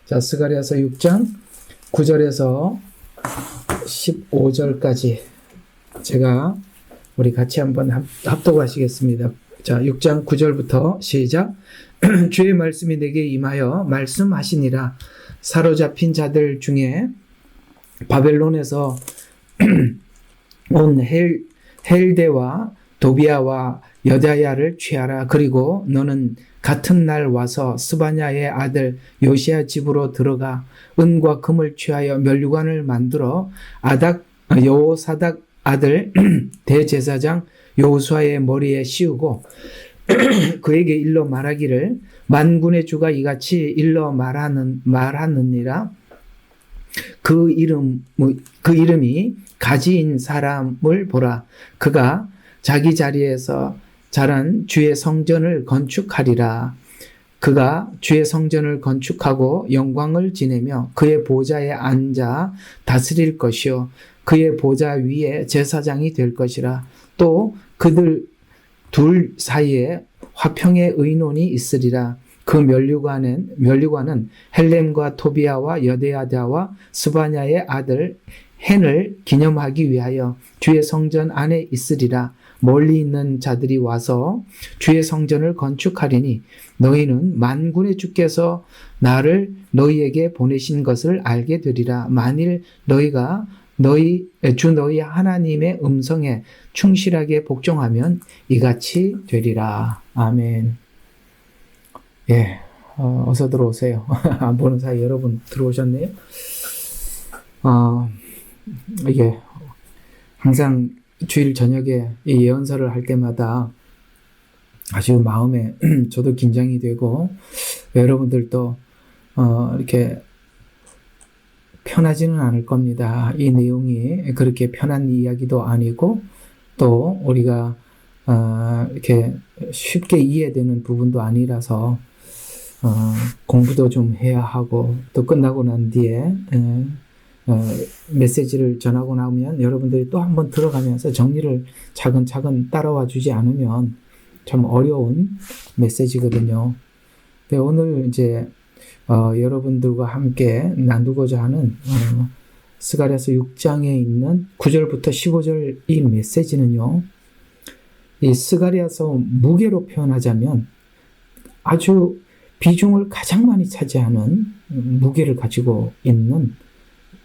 자, 스가랴서 6장 9절에서 15절까지 제가 우리 같이 한번 합독하시겠습니다. 자, 6장 9절부터 시작. 주의 말씀이 내게 임하여 말씀하시니라. 사로잡힌 자들 중에 바벨론에서 온 헬데와 도비아와 여다야를 취하라. 그리고 너는 같은 날 와서 스바냐의 아들 요시야 집으로 들어가 은과 금을 취하여 면류관을 만들어 여호사닥 아들 대제사장 여호수아의 머리에 씌우고 그에게 일러 말하기를 만군의 주가 이같이 일러 말하느니라. 그 이름이 가지인 사람을 보라. 그가 자기 자리에서 자란 주의 성전을 건축하리라. 그가 주의 성전을 건축하고 영광을 지내며 그의 보좌에 앉아 다스릴 것이요 그의 보좌 위에 제사장이 될 것이라. 또 그들 둘 사이에 화평의 의논이 있으리라. 그 면류관은 헬렘과 토비아와 여데야다와 스바냐의 아들 헨을 기념하기 위하여 주의 성전 안에 있으리라. 멀리 있는 자들이 와서 주의 성전을 건축하리니 너희는 만군의 주께서 나를 너희에게 보내신 것을 알게 되리라. 만일 너희가 너희 하나님의 음성에 충실하게 복종하면 이같이 되리라. 아멘. 예, 어서 들어오세요. 안 보는 사이 여러분 들어오셨네요. 이게 항상 주일 저녁에 이 예언서를 할 때마다 아주 마음에 저도 긴장이 되고 여러분들도 이렇게 편하지는 않을 겁니다. 이 내용이 그렇게 편한 이야기도 아니고 또 우리가 이렇게 쉽게 이해되는 부분도 아니라서 공부도 좀 해야 하고 또 끝나고 난 뒤에 메시지를 전하고 나면 여러분들이 또 한번 들어가면서 정리를 차근차근 따라와 주지 않으면 참 어려운 메시지거든요. 근데 오늘 이제 여러분들과 함께 나누고자 하는 스가랴서 6장에 있는 9절부터 15절 이 메시지는요. 이 스가랴서 무게로 표현하자면 아주 비중을 가장 많이 차지하는 무게를 가지고 있는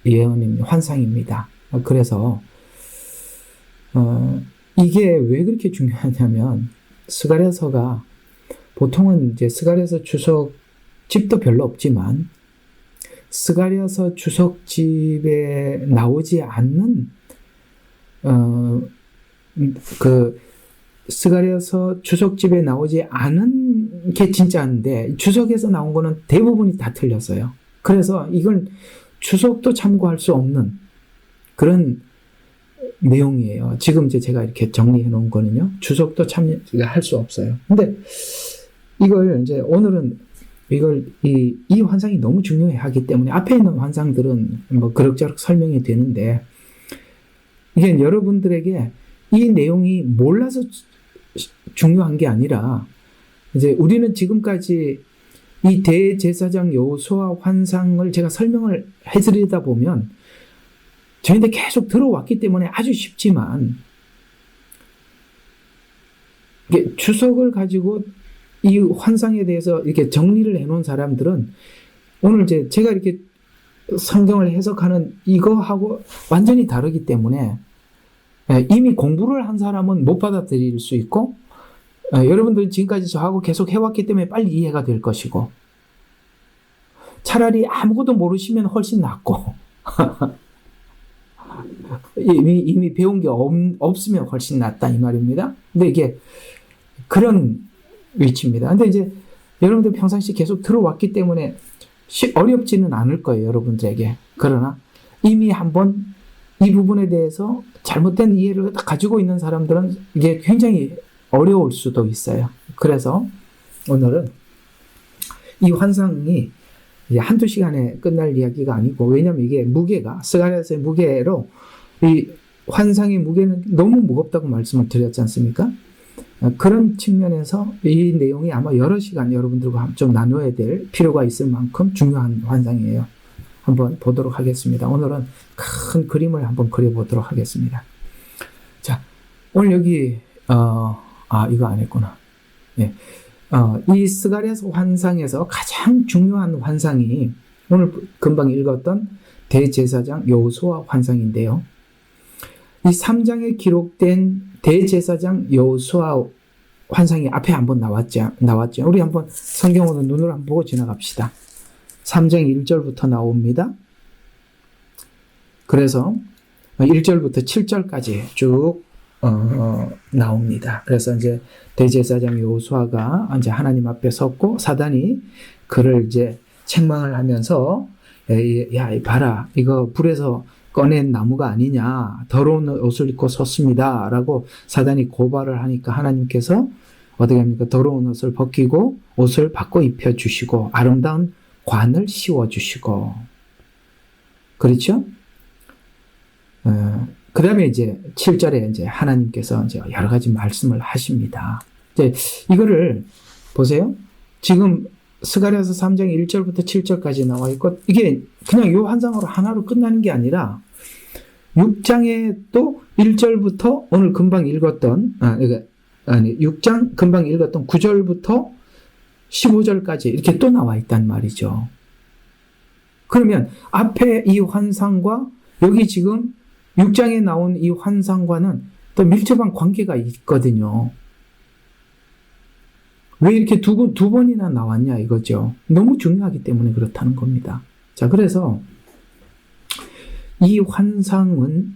예언입니다. 환상입니다. 그래서 이게 왜 그렇게 중요하냐면 스가랴서가 보통은 이제 스가랴서 주석집도 별로 없지만 스가랴서 주석집에 나오지 않는 스가랴서 주석집에 나오지 않은 게 진짜인데 주석에서 나온 거는 대부분이 다 틀렸어요. 그래서 이건 주석도 참고할 수 없는 그런 내용이에요. 지금 이제 제가 이렇게 정리해 놓은 거는요. 주석도 참여할 수 없어요. 근데 이걸 이제 오늘은 이 환상이 너무 중요해 하기 때문에 앞에 있는 환상들은 뭐 그럭저럭 설명이 되는데 이게 여러분들에게 이 내용이 몰라서 중요한 게 아니라 이제 우리는 지금까지 이 대제사장 여호수아 환상을 제가 설명을 해드리다 보면 저희한테 계속 들어왔기 때문에 아주 쉽지만 이게 주석을 가지고 이 환상에 대해서 이렇게 정리를 해놓은 사람들은 오늘 이제 제가 이렇게 성경을 해석하는 이거하고 완전히 다르기 때문에 이미 공부를 한 사람은 못 받아들일 수 있고 여러분들은 지금까지 저하고 계속 해왔기 때문에 빨리 이해가 될 것이고 차라리 아무것도 모르시면 훨씬 낫고 이미 배운 게 없으면 훨씬 낫다 이 말입니다. 근데 이게 그런 위치입니다. 근데 이제 여러분들 평상시 계속 들어왔기 때문에 어렵지는 않을 거예요. 여러분들에게. 그러나 이미 한번 이 부분에 대해서 잘못된 이해를 가지고 있는 사람들은 이게 굉장히 어려울 수도 있어요. 그래서 오늘은 이 환상이 이제 한두 시간에 끝날 이야기가 아니고 왜냐면 이게 무게가 스가랴서의 무게로 이 환상의 무게는 너무 무겁다고 말씀을 드렸지 않습니까? 그런 측면에서 이 내용이 아마 여러 시간 여러분들과 좀 나눠야 될 필요가 있을 만큼 중요한 환상이에요. 한번 보도록 하겠습니다. 오늘은 큰 그림을 한번 그려보도록 하겠습니다. 자, 오늘 여기 이거 안 했구나. 예. 이 스가랴서 환상에서 가장 중요한 환상이 오늘 금방 읽었던 대제사장 여호수아 환상인데요. 이 3장에 기록된 대제사장 여호수아 환상이 앞에 한번 나왔죠. 우리 한번 성경으로 눈으로 한번 보고 지나갑시다. 3장 1절부터 나옵니다. 그래서 1절부터 7절까지 쭉 나옵니다. 그래서 이제 대제사장 여호수아가 이제 하나님 앞에 섰고 사단이 그를 이제 책망을 하면서 야, 봐라, 이거 불에서 꺼낸 나무가 아니냐, 더러운 옷을 입고 섰습니다 라고 사단이 고발을 하니까 하나님께서 어떻게 합니까? 더러운 옷을 벗기고 옷을 바꿔 입혀주시고 아름다운 관을 씌워주시고, 그렇죠? 그 다음에 이제 7절에 이제 하나님께서 이제 여러 가지 말씀을 하십니다. 이제 이거를 보세요. 지금 스가랴서 3장 1절부터 7절까지 나와 있고, 이게 그냥 요 환상으로 하나로 끝나는 게 아니라 6장에 또 1절부터 오늘 금방 읽었던 6장 금방 읽었던 9절부터 15절까지 이렇게 또 나와 있단 말이죠. 그러면 앞에 이 환상과 여기 지금 6장에 나온 이 환상과는 또 밀접한 관계가 있거든요. 왜 이렇게 두 번이나 나왔냐 이거죠. 너무 중요하기 때문에 그렇다는 겁니다. 자, 그래서 이 환상은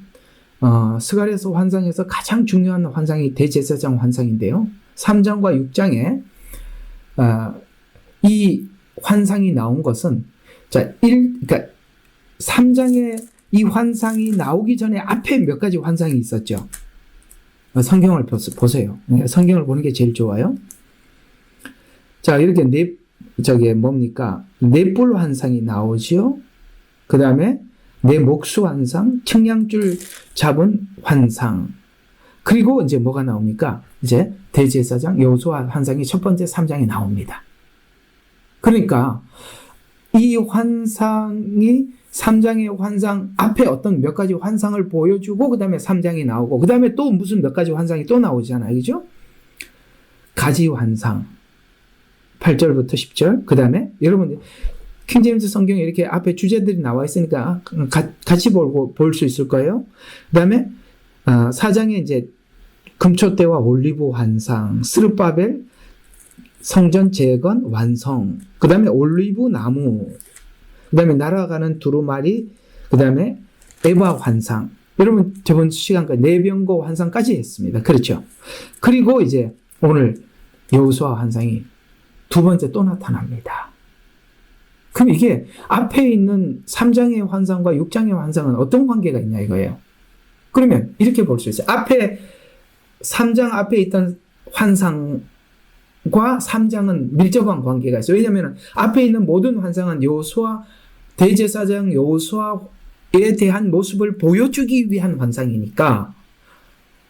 스가랴서 환상에서 가장 중요한 환상이 대제사장 환상인데요. 3장과 6장에 이 환상이 나온 것은 그러니까 3장에 이 환상이 나오기 전에 앞에 몇 가지 환상이 있었죠. 성경을 보세요. 성경을 보는 게 제일 좋아요. 자, 이렇게 뭡니까? 넷불 환상이 나오죠. 그 다음에 내 목수 환상, 측량줄 잡은 환상. 그리고 이제 뭐가 나옵니까? 이제 대제사장 여호수아 환상이 첫 번째 3장에 나옵니다. 그러니까 이 환상이 3장의 환상 앞에 어떤 몇 가지 환상을 보여주고 그 다음에 3장이 나오고 그 다음에 또 무슨 몇 가지 환상이 또 나오잖아요. 그죠? 가지 환상 8절부터 10절. 그 다음에 여러분 킹제임스 성경에 이렇게 앞에 주제들이 나와 있으니까 같이 볼 수 있을 거예요. 그 다음에 4장에 이제 금초대와 올리브 환상, 스룹바벨 성전 재건 완성, 그 다음에 올리브 나무, 그 다음에 날아가는 두루마리, 그 다음에 에바 환상. 여러분 저번 시간까지 내병거 환상까지 했습니다. 그렇죠? 그리고 이제 오늘 여호수아 환상이 두 번째 또 나타납니다. 그럼 이게 앞에 있는 3장의 환상과 6장의 환상은 어떤 관계가 있냐 이거예요. 그러면 이렇게 볼 수 있어요. 앞에 3장 앞에 있던 환상과 3장은 밀접한 관계가 있어요. 왜냐하면 앞에 있는 모든 환상은 여호수아 대제사장 여호수아에 대한 모습을 보여주기 위한 환상이니까,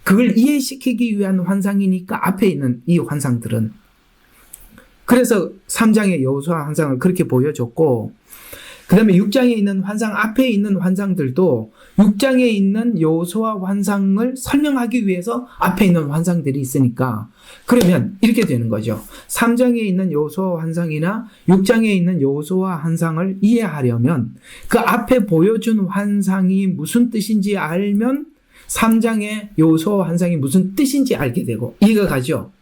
그걸 이해시키기 위한 환상이니까 앞에 있는 이 환상들은, 그래서 3장의 여호수아 환상을 그렇게 보여줬고, 그 다음에 6장에 있는 환상, 앞에 있는 환상들도 6장에 있는 여호수아 환상을 설명하기 위해서 앞에 있는 환상들이 있으니까, 그러면 이렇게 되는 거죠. 3장에 있는 여호수아 환상이나 6장에 있는 여호수아 환상을 이해하려면 그 앞에 보여준 환상이 무슨 뜻인지 알면 3장의 여호수아 환상이 무슨 뜻인지 알게 되고 이해가 가죠.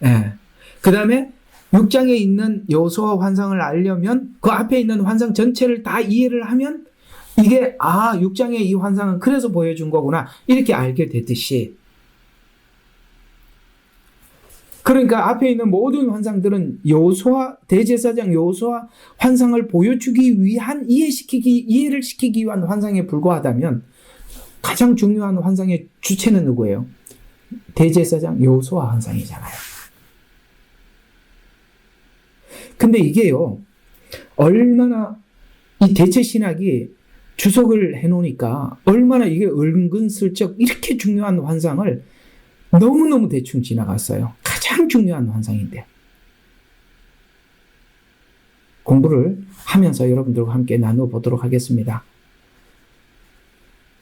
예. 그 다음에 6장에 있는 여호수아 환상을 알려면 그 앞에 있는 환상 전체를 다 이해를 하면 이게 6장의 이 환상은 그래서 보여준 거구나 이렇게 알게 되듯이, 그러니까 앞에 있는 모든 환상들은 여호수아 대제사장 여호수아 환상을 보여주기 위한 이해를 시키기 위한 환상에 불과하다면 가장 중요한 환상의 주체는 누구예요? 대제사장 여호수아 환상이잖아요. 근데 이게요, 얼마나 이 대체 신학이 주석을 해놓으니까 얼마나 이게 은근슬쩍 이렇게 중요한 환상을 너무너무 대충 지나갔어요. 가장 중요한 환상인데. 공부를 하면서 여러분들과 함께 나눠보도록 하겠습니다.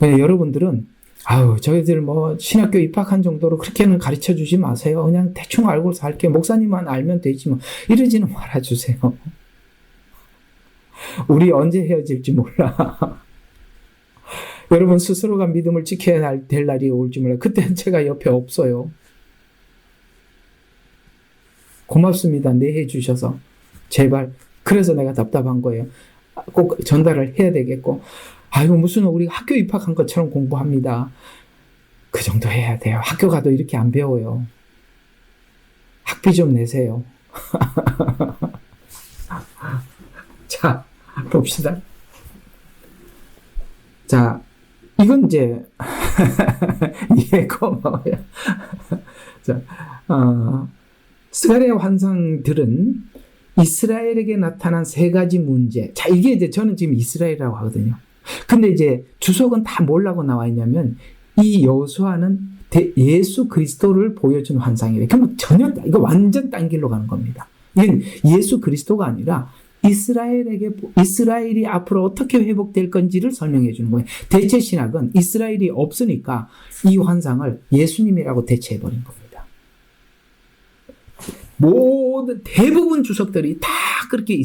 여러분들은 저희들 신학교 입학한 정도로 그렇게는 가르쳐 주지 마세요. 그냥 대충 알고 살게. 목사님만 알면 되지 뭐. 이러지는 말아주세요. 우리 언제 헤어질지 몰라. 여러분 스스로가 믿음을 지켜야 될 날이 올지 몰라. 그때는 제가 옆에 없어요. 고맙습니다. 내해 주셔서. 제발. 그래서 내가 답답한 거예요. 꼭 전달을 해야 되겠고. 무슨 우리 학교 입학한 것처럼 공부합니다. 그 정도 해야 돼요. 학교 가도 이렇게 안 배워요. 학비 좀 내세요. 자, 봅시다. 자, 이건 이제 고마워요. 자, 스가랴 환상들은 이스라엘에게 나타난 세 가지 문제. 자, 이게 이제 저는 지금 이스라엘이라고 하거든요. 근데 이제 주석은 다 뭐라고 나와 있냐면 이 여호수아는 예수 그리스도를 보여준 환상이래요. 그럼 전혀 이거 완전 딴 길로 가는 겁니다. 이건 예수 그리스도가 아니라 이스라엘이 앞으로 어떻게 회복될 건지를 설명해 주는 거예요. 대체 신학은 이스라엘이 없으니까 이 환상을 예수님이라고 대체해 버린 겁니다. 대부분 주석들이 다 그렇게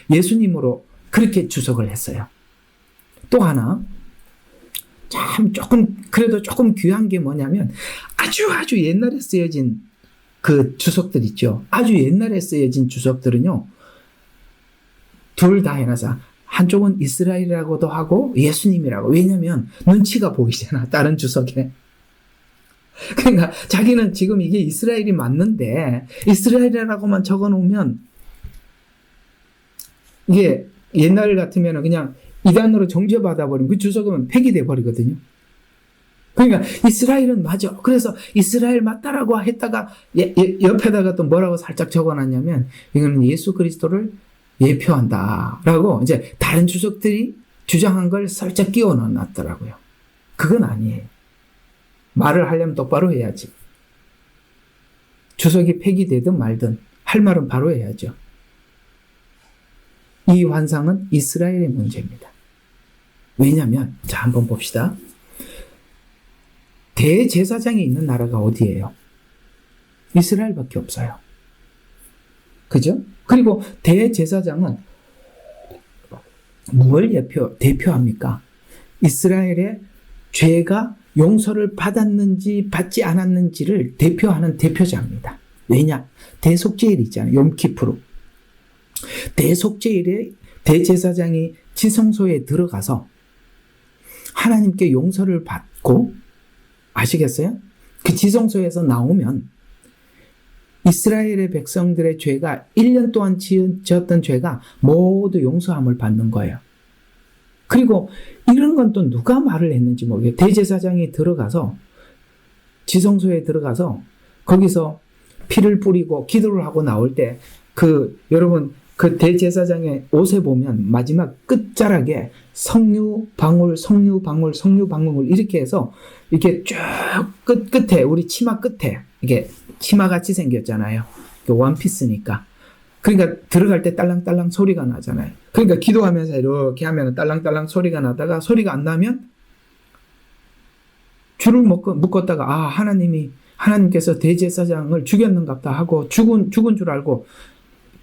예수님으로 그렇게 주석을 했어요. 또 하나, 그래도 조금 귀한 게 뭐냐면, 아주 옛날에 쓰여진 그 주석들 있죠. 아주 옛날에 쓰여진 주석들은요, 둘 다 해놔서, 한쪽은 이스라엘이라고도 하고, 예수님이라고. 왜냐면, 눈치가 보이잖아, 다른 주석에. 그러니까, 자기는 지금 이게 이스라엘이 맞는데, 이스라엘이라고만 적어 놓으면, 이게 옛날 같으면 그냥 이단으로 정죄받아 버리면 그 주석은 폐기돼 버리거든요. 그러니까 이스라엘은 맞아. 그래서 이스라엘 맞다라고 했다가 옆에다가 또 뭐라고 살짝 적어놨냐면 이거는 예수 그리스도를 예표한다라고 이제 다른 주석들이 주장한 걸 살짝 끼워 넣어놨더라고요. 그건 아니에요. 말을 하려면 똑바로 해야지. 주석이 폐기되든 말든 할 말은 바로 해야죠. 이 환상은 이스라엘의 문제입니다. 왜냐하면 자 한번 봅시다. 대제사장이 있는 나라가 어디예요? 이스라엘밖에 없어요. 그죠? 그리고 대제사장은 뭘 대표합니까? 이스라엘의 죄가 용서를 받았는지 받지 않았는지를 대표하는 대표자입니다. 왜냐? 대속죄일 있잖아요. 욤키프루. 대속죄일에 대제사장이 지성소에 들어가서 하나님께 용서를 받고 아시겠어요? 그 지성소에서 나오면 이스라엘의 백성들의 죄가 1년 동안 지었던 죄가 모두 용서함을 받는 거예요. 그리고 이런 건 또 누가 말을 했는지 모르겠어요. 대제사장이 들어가서 지성소에 들어가서 거기서 피를 뿌리고 기도를 하고 나올 때 여러분 그 대제사장의 옷에 보면 마지막 끝자락에 석류 방울 이렇게 해서 이렇게 쭉 끝에 우리 치마 끝에 이게 치마같이 생겼잖아요. 원피스니까. 그러니까 들어갈 때 딸랑딸랑 소리가 나잖아요. 그러니까 기도하면서 이렇게 하면 딸랑딸랑 소리가 나다가 소리가 안 나면 줄을 묶었다가 하나님께서 대제사장을 죽였는갑다 하고 죽은 줄 알고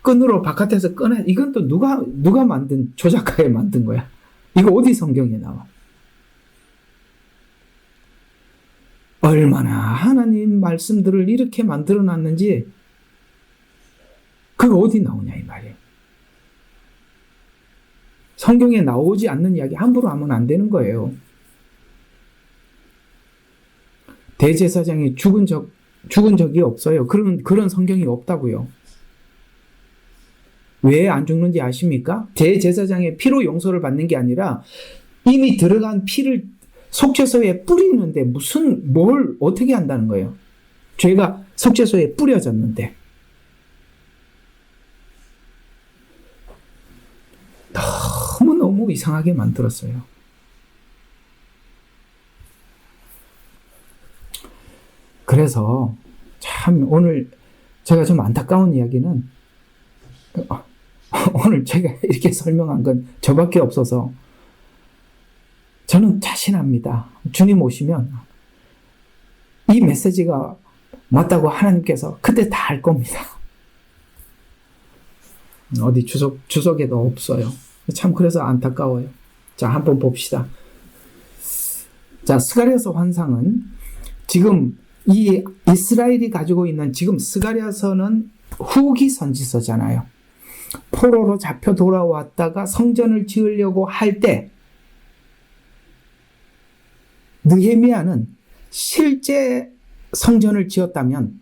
끈으로 바깥에서 꺼내. 이건 또 누가 만든 조작하에 만든 거야. 이거 어디 성경에 나와? 얼마나 하나님 말씀들을 이렇게 만들어 놨는지 그거 어디 나오냐 이 말이에요. 성경에 나오지 않는 이야기 함부로 하면 안 되는 거예요. 대제사장이 죽은 적이 없어요. 그런 성경이 없다고요. 왜 안 죽는지 아십니까? 대제사장의 피로 용서를 받는 게 아니라 이미 들어간 피를 속죄소에 뿌리는데 뭘 어떻게 한다는 거예요? 죄가 속죄소에 뿌려졌는데. 너무 이상하게 그래서 참 오늘 제가 좀 안타까운 이야기는 오늘 제가 이렇게 설명한 건 저밖에 없어서 저는 자신합니다. 주님 오시면 이 메시지가 맞다고 하나님께서 그때 다 알 겁니다. 어디 주석에도 없어요. 참 그래서 안타까워요. 자, 한번 봅시다. 자, 스가랴서 환상은 지금 이 이스라엘이 가지고 있는 지금 스가랴서는 후기 선지서잖아요. 포로로 잡혀 돌아왔다가 성전을 지으려고 할 때 느헤미야는 실제 성전을 지었다면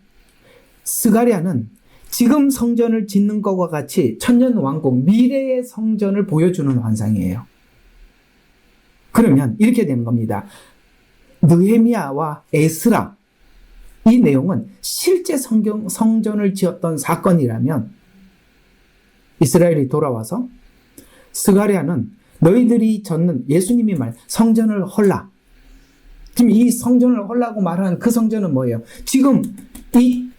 스가랴는 지금 성전을 짓는 것과 같이 천년왕국 미래의 성전을 보여주는 환상이에요. 그러면 이렇게 되는 겁니다. 느헤미야와 에스라 이 내용은 실제 성전을 지었던 사건이라면 이스라엘이 돌아와서 스가랴는 너희들이 졌는 예수님이 말 성전을 헐라. 지금 이 성전을 헐라고 말하는 그 성전은 뭐예요? 지금 이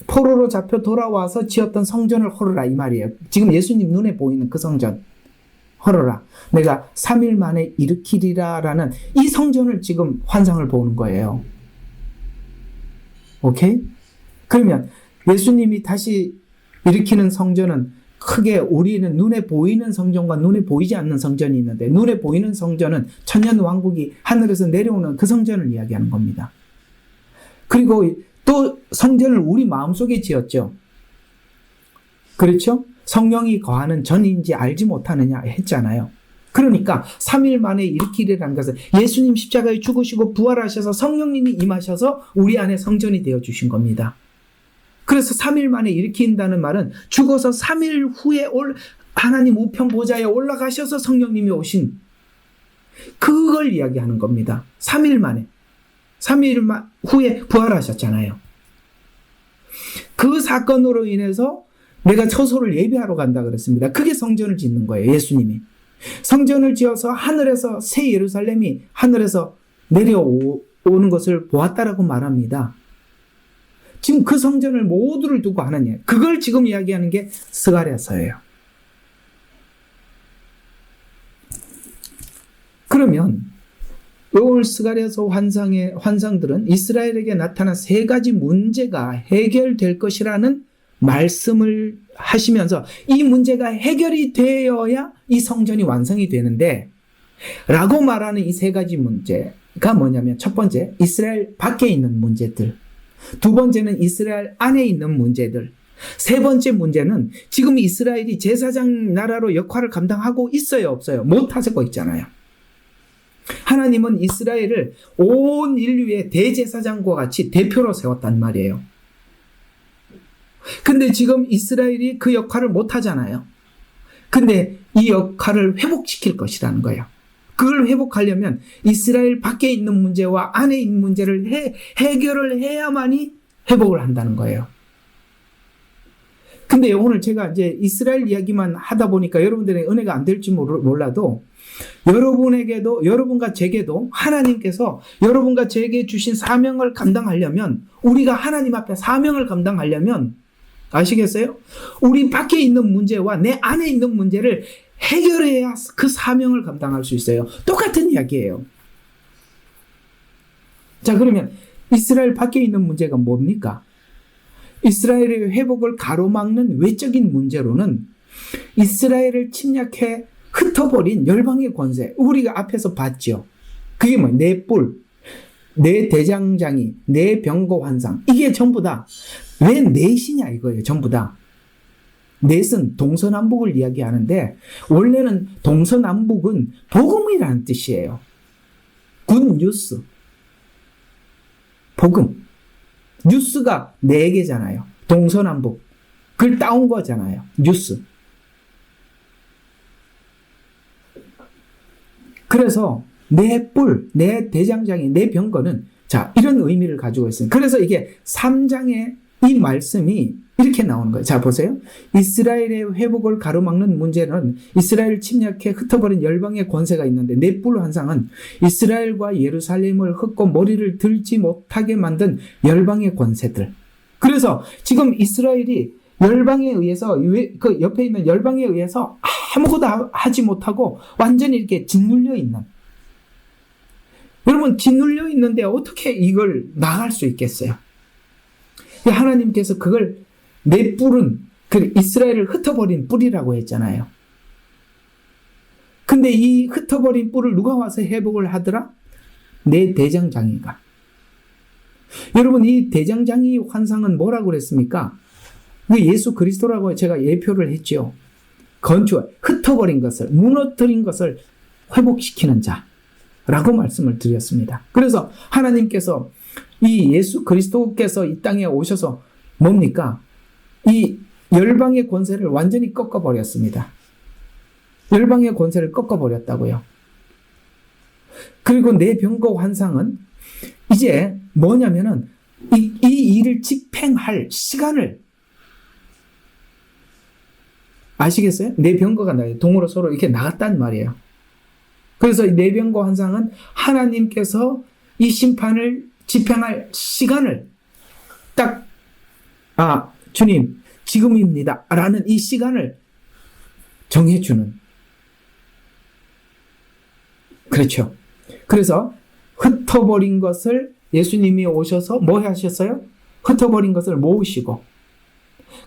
포로로 잡혀 돌아와서 지었던 성전을 헐어라 이 말이에요. 지금 예수님 눈에 보이는 그 성전 헐어라. 내가 3일 만에 일으키리라 라는 이 성전을 지금 환상을 보는 거예요. 오케이? 그러면 예수님이 다시 일으키는 성전은 크게 우리는 눈에 보이는 성전과 눈에 보이지 않는 성전이 있는데 눈에 보이는 성전은 천년왕국이 하늘에서 내려오는 그 성전을 이야기하는 겁니다. 그리고 또 성전을 우리 마음속에 지었죠. 그렇죠? 성령이 거하는 전인지 알지 못하느냐 했잖아요. 그러니까 3일 만에 일으키리라는 것은 예수님 십자가에 죽으시고 부활하셔서 성령님이 임하셔서 우리 안에 성전이 되어주신 겁니다. 그래서 3일 만에 일으킨다는 말은 죽어서 3일 후에 하나님 우편 보좌에 올라가셔서 성령님이 오신 그걸 이야기하는 겁니다. 3일 만에. 3일 후에 부활하셨잖아요. 그 사건으로 인해서 내가 처소를 예비하러 간다 그랬습니다. 그게 성전을 짓는 거예요. 예수님이. 성전을 지어서 하늘에서 새 예루살렘이 하늘에서 내려오는 것을 보았다라고 말합니다. 지금 그 성전을 모두를 두고 하느냐. 그걸 지금 이야기하는 게 스가랴서예요. 그러면 오늘 스가랴서 환상들은 이스라엘에게 나타난 세 가지 문제가 해결될 것이라는 말씀을 하시면서 이 문제가 해결이 되어야 이 성전이 완성이 되는데 라고 말하는 이 세 가지 문제가 뭐냐면 첫 번째, 이스라엘 밖에 있는 문제들. 두 번째는 이스라엘 안에 있는 문제들. 세 번째 문제는 지금 이스라엘이 제사장 나라로 역할을 감당하고 있어요, 없어요? 못하고 있잖아요. 하나님은 이스라엘을 온 인류의 대제사장과 같이 대표로 세웠단 말이에요. 근데 지금 이스라엘이 그 역할을 못하잖아요. 근데 이 역할을 회복시킬 것이라는 거예요. 그걸 회복하려면 이스라엘 밖에 있는 문제와 안에 있는 문제를 해결을 해야만이 회복을 한다는 거예요. 근데 오늘 제가 이제 이스라엘 이야기만 하다 보니까 여러분들의 은혜가 안 될지 몰라도 여러분에게도, 여러분과 제게도 하나님께서 여러분과 제게 주신 사명을 감당하려면 우리가 하나님 앞에 사명을 감당하려면 아시겠어요? 우리 밖에 있는 문제와 내 안에 있는 문제를 해결해야 그 사명을 감당할 수 있어요. 똑같은 이야기예요. 자, 그러면 이스라엘 밖에 있는 문제가 뭡니까? 이스라엘의 회복을 가로막는 외적인 문제로는 이스라엘을 침략해 흩어버린 열방의 권세, 우리가 앞에서 봤죠. 그게 뭐예요? 내 뿔, 내 대장장이, 내 병거 환상, 이게 전부 다 왜 넷이냐 이거예요. 전부 다. 넷은 동서남북을 이야기하는데 원래는 동서남북은 복음이라는 뜻이에요. 굿 뉴스, 복음. 뉴스가 네 개잖아요. 동서남북. 그걸 따온 거잖아요. 뉴스. 그래서 내 뿔, 내 대장장이, 내 병거는 자, 이런 의미를 가지고 있어요. 그래서 이게 3장의 이 말씀이 이렇게 나오는 거예요. 자, 보세요. 이스라엘의 회복을 가로막는 문제는 이스라엘 침략해 흩어버린 열방의 권세가 있는데, 넷불 환상은 이스라엘과 예루살렘을 흩고 머리를 들지 못하게 만든 열방의 권세들. 그래서 지금 이스라엘이 열방에 의해서, 그 옆에 있는 열방에 의해서 아무것도 하지 못하고 완전히 이렇게 짓눌려 있는. 여러분, 짓눌려 있는데 어떻게 이걸 나갈 수 있겠어요? 하나님께서 그걸 내 뿔은 그 이스라엘을 흩어버린 뿔이라고 했잖아요. 근데 이 흩어버린 뿔을 누가 와서 회복을 하더라? 내 대장장이가. 여러분, 이 대장장이 환상은 뭐라고 그랬습니까? 예수 그리스도라고 제가 예표를 했죠. 흩어버린 것을, 무너뜨린 것을 회복시키는 자라고 말씀을 드렸습니다. 그래서 하나님께서 이 예수 그리스도께서 이 땅에 오셔서 뭡니까? 이 열방의 권세를 완전히 꺾어버렸습니다. 열방의 권세를 꺾어버렸다고요. 그리고 내 병거 환상은 이제 뭐냐면은 이 일을 집행할 시간을, 아시겠어요? 내 병거가 동으로 서로 이렇게 나갔단 말이에요. 그래서 내 병거 환상은 하나님께서 이 심판을 집행할 시간을 딱, 주님, 지금입니다. 라는 이 시간을 정해주는. 그렇죠. 그래서 흩어버린 것을 예수님이 오셔서 뭐 하셨어요? 흩어버린 것을 모으시고,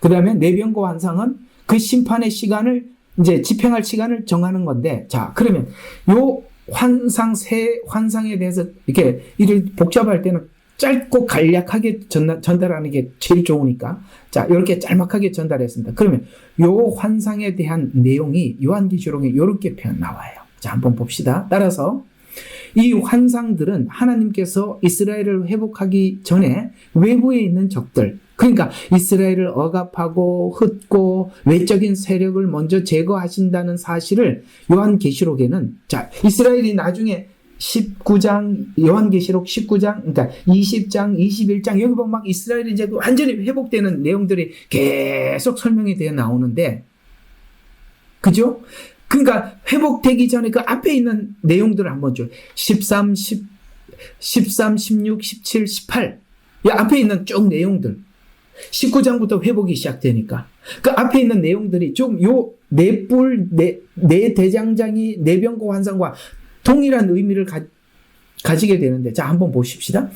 그 다음에 내병거 환상은 그 심판의 시간을, 이제 집행할 시간을 정하는 건데, 자, 그러면 요 환상에 대해서 이렇게 일을 복잡할 때는 짧고 간략하게 전달하는 게 제일 좋으니까, 자, 이렇게 짤막하게 전달했습니다. 그러면 요 환상에 대한 내용이 요한계시록에 이렇게 표현 나와요. 자, 한번 봅시다. 따라서 이 환상들은 하나님께서 이스라엘을 회복하기 전에 외부에 있는 적들, 그러니까 이스라엘을 억압하고 흩고 외적인 세력을 먼저 제거하신다는 사실을 요한계시록에는, 자, 이스라엘이 나중에 19장, 요한계시록 19장, 그러니까 20장, 21장, 여기 보면 막 이스라엘이 이제 완전히 회복되는 내용들이 계속 설명이 되어 나오는데, 그죠? 그러니까 회복되기 전에 그 앞에 있는 내용들을 한번 줘. 13, 16, 17, 18. 이 앞에 있는 쭉 내용들. 19장부터 회복이 시작되니까. 그 앞에 있는 내용들이 좀 네 대장장이, 내병거 환상과 동일한 의미를 가지게 되는데, 자, 한번 보십시다.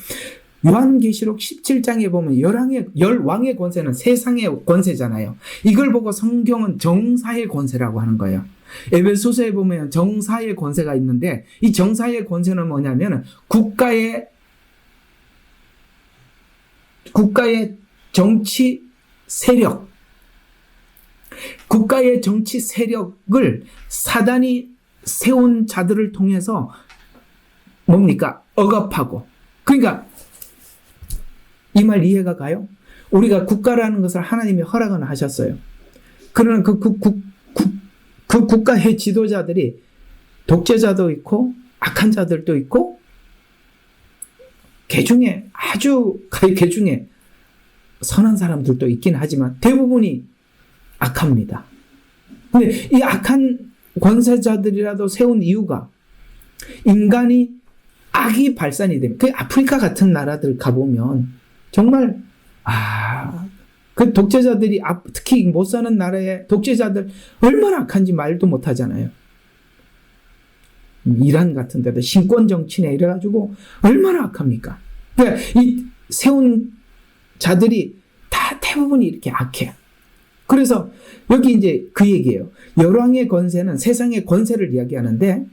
요한계시록 17장에 보면 열왕의 권세는 세상의 권세잖아요. 이걸 보고 성경은 정사의 권세라고 하는 거예요. 에베소서에 보면 정사의 권세가 있는데, 이 정사의 권세는 뭐냐면 국가의 정치 세력, 국가의 정치 세력을 사단이 세운 자들을 통해서 뭡니까? 억압하고. 그러니까 이 말 이해가 가요? 우리가 국가라는 것을 하나님이 허락은 하셨어요. 그러나 그 국가의 지도자들이 독재자도 있고 악한 자들도 있고, 아주 개중에 선한 사람들도 있긴 하지만 대부분이 악합니다. 근데 이 악한 권세자들이라도 세운 이유가, 인간이 악이 발산이 되면, 그 아프리카 같은 나라들 가보면 정말 그 독재자들이, 특히 못 사는 나라의 독재자들 얼마나 악한지 말도 못 하잖아요. 이란 같은 데도 신권 정치네 이래가지고 얼마나 악합니까? 그러니까 이 세운 자들이 다 대부분이 이렇게 악해요. 그래서 여기 이제 그 얘기예요. 열왕의 권세는 세상의 권세를 이야기하는데,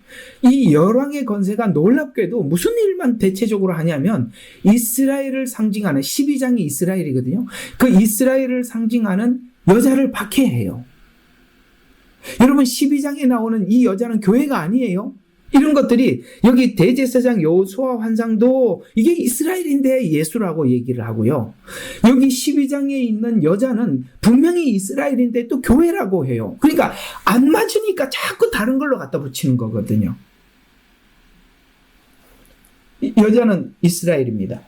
이 열왕의 권세가 놀랍게도 무슨 일만 대체적으로 하냐면 이스라엘을 상징하는, 12장이 이스라엘이거든요. 그 이스라엘을 상징하는 여자를 박해해요. 여러분, 12장에 나오는 이 여자는 교회가 아니에요. 이런 것들이, 여기 대제사장 여호수아 환상도 이게 이스라엘인데 예수라고 얘기를 하고요. 여기 12장에 있는 여자는 분명히 이스라엘인데 또 교회라고 해요. 그러니까 안 맞으니까 자꾸 다른 걸로 갖다 붙이는 거거든요. 여자는 이스라엘입니다.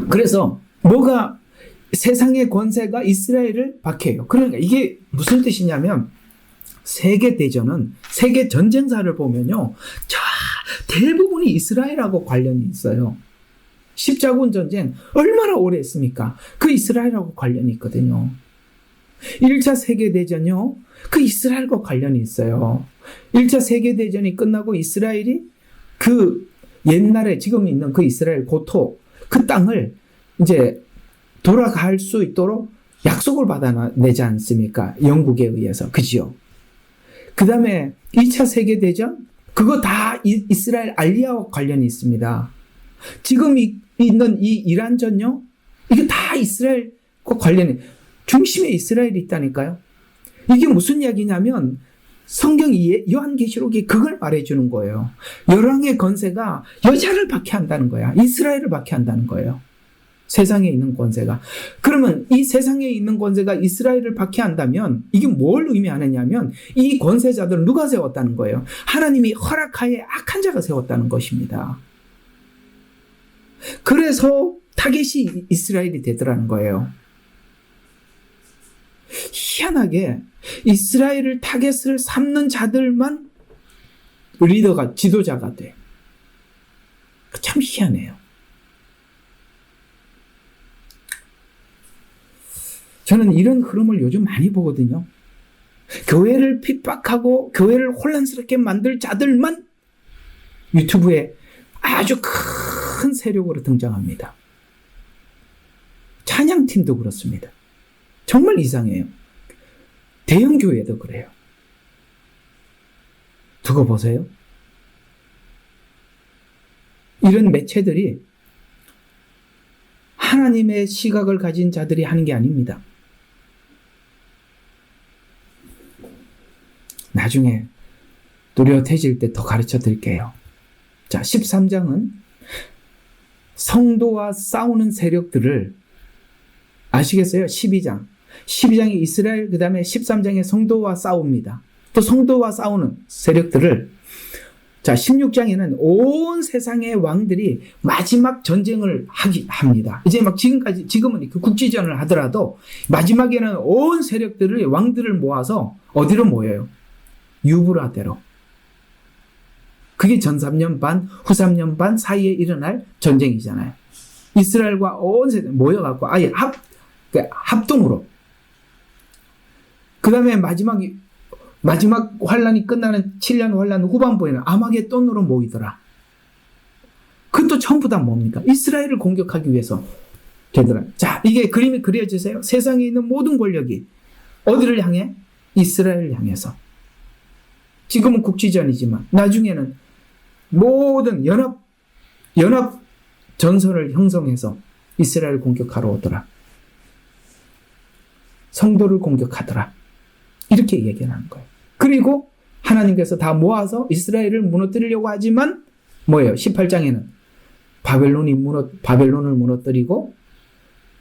그래서 뭐가 세상의 권세가 이스라엘을 박해해요. 그러니까 이게 무슨 뜻이냐면 세계대전은 세계 전쟁사를 보면요. 대부분이 이스라엘하고 관련이 있어요. 십자군 전쟁 얼마나 오래 했습니까? 그 이스라엘하고 관련이 있거든요. 1차 세계대전요. 그 이스라엘과 관련이 있어요. 1차 세계대전이 끝나고 이스라엘이 그 옛날에 지금 있는 그 이스라엘 고토 그 땅을 이제 돌아갈 수 있도록 약속을 받아내지 않습니까? 영국에 의해서. 그지요? 그 다음에 2차 세계대전 그거 다 이스라엘 알리아와 관련이 있습니다. 지금 있는 이 이란전요. 이게 다 이스라엘과 관련이 중심에 이스라엘이 있다니까요. 이게 무슨 이야기냐면 성경 요한계시록이 그걸 말해주는 거예요. 열왕의 권세가 여자를 박해한다는 거야. 이스라엘을 박해한다는 거예요. 세상에 있는 권세가. 그러면 이 세상에 있는 권세가 이스라엘을 박해한다면 이게 뭘 의미하느냐면 이 권세자들을 누가 세웠다는 거예요? 하나님이 허락하에 악한 자가 세웠다는 것입니다. 그래서 타겟이 이스라엘이 되더라는 거예요. 희한하게 이스라엘을 타겟을 삼는 자들만 리더가 지도자가 돼. 참 희한해요. 저는 이런 흐름을 요즘 많이 보거든요. 교회를 핍박하고 교회를 혼란스럽게 만들 자들만 유튜브에 아주 큰 세력으로 등장합니다. 찬양팀도 그렇습니다. 정말 이상해요. 대형 교회도 그래요. 두고 보세요. 이런 매체들이 하나님의 시각을 가진 자들이 하는 게 아닙니다. 나중에 뚜렷해질 때 더 가르쳐 드릴게요. 자, 13장은 성도와 싸우는 세력들을 아시겠어요? 12장이 이스라엘, 그 다음에 13장에 성도와 싸웁니다. 또 성도와 싸우는 세력들을 자, 16장에는 온 세상의 왕들이 마지막 전쟁을 합니다. 이제 막 지금은 그 국지전을 하더라도 마지막에는 온 세력들을, 왕들을 모아서 어디로 모여요? 유브라데로. 그게 전 3년 반, 후 3년 반 사이에 일어날 전쟁이잖아요. 이스라엘과 온 세상 모여갖고 아예 합동으로. 그 다음에 마지막 환란이 끝나는 7년 환란 후반부에는 아마겟돈으로 모이더라. 그것도 전부 다 뭡니까? 이스라엘을 공격하기 위해서 되더라. 자, 이게 그림이 그려지세요. 세상에 있는 모든 권력이 어디를 향해? 이스라엘을 향해서. 지금은 국지전이지만 나중에는 모든 연합 전선을 형성해서 이스라엘을 공격하러 오더라. 성도를 공격하더라. 이렇게 얘기하는 거예요. 그리고 하나님께서 다 모아서 이스라엘을 무너뜨리려고 하지만 뭐예요? 18장에는 바벨론을 무너뜨리고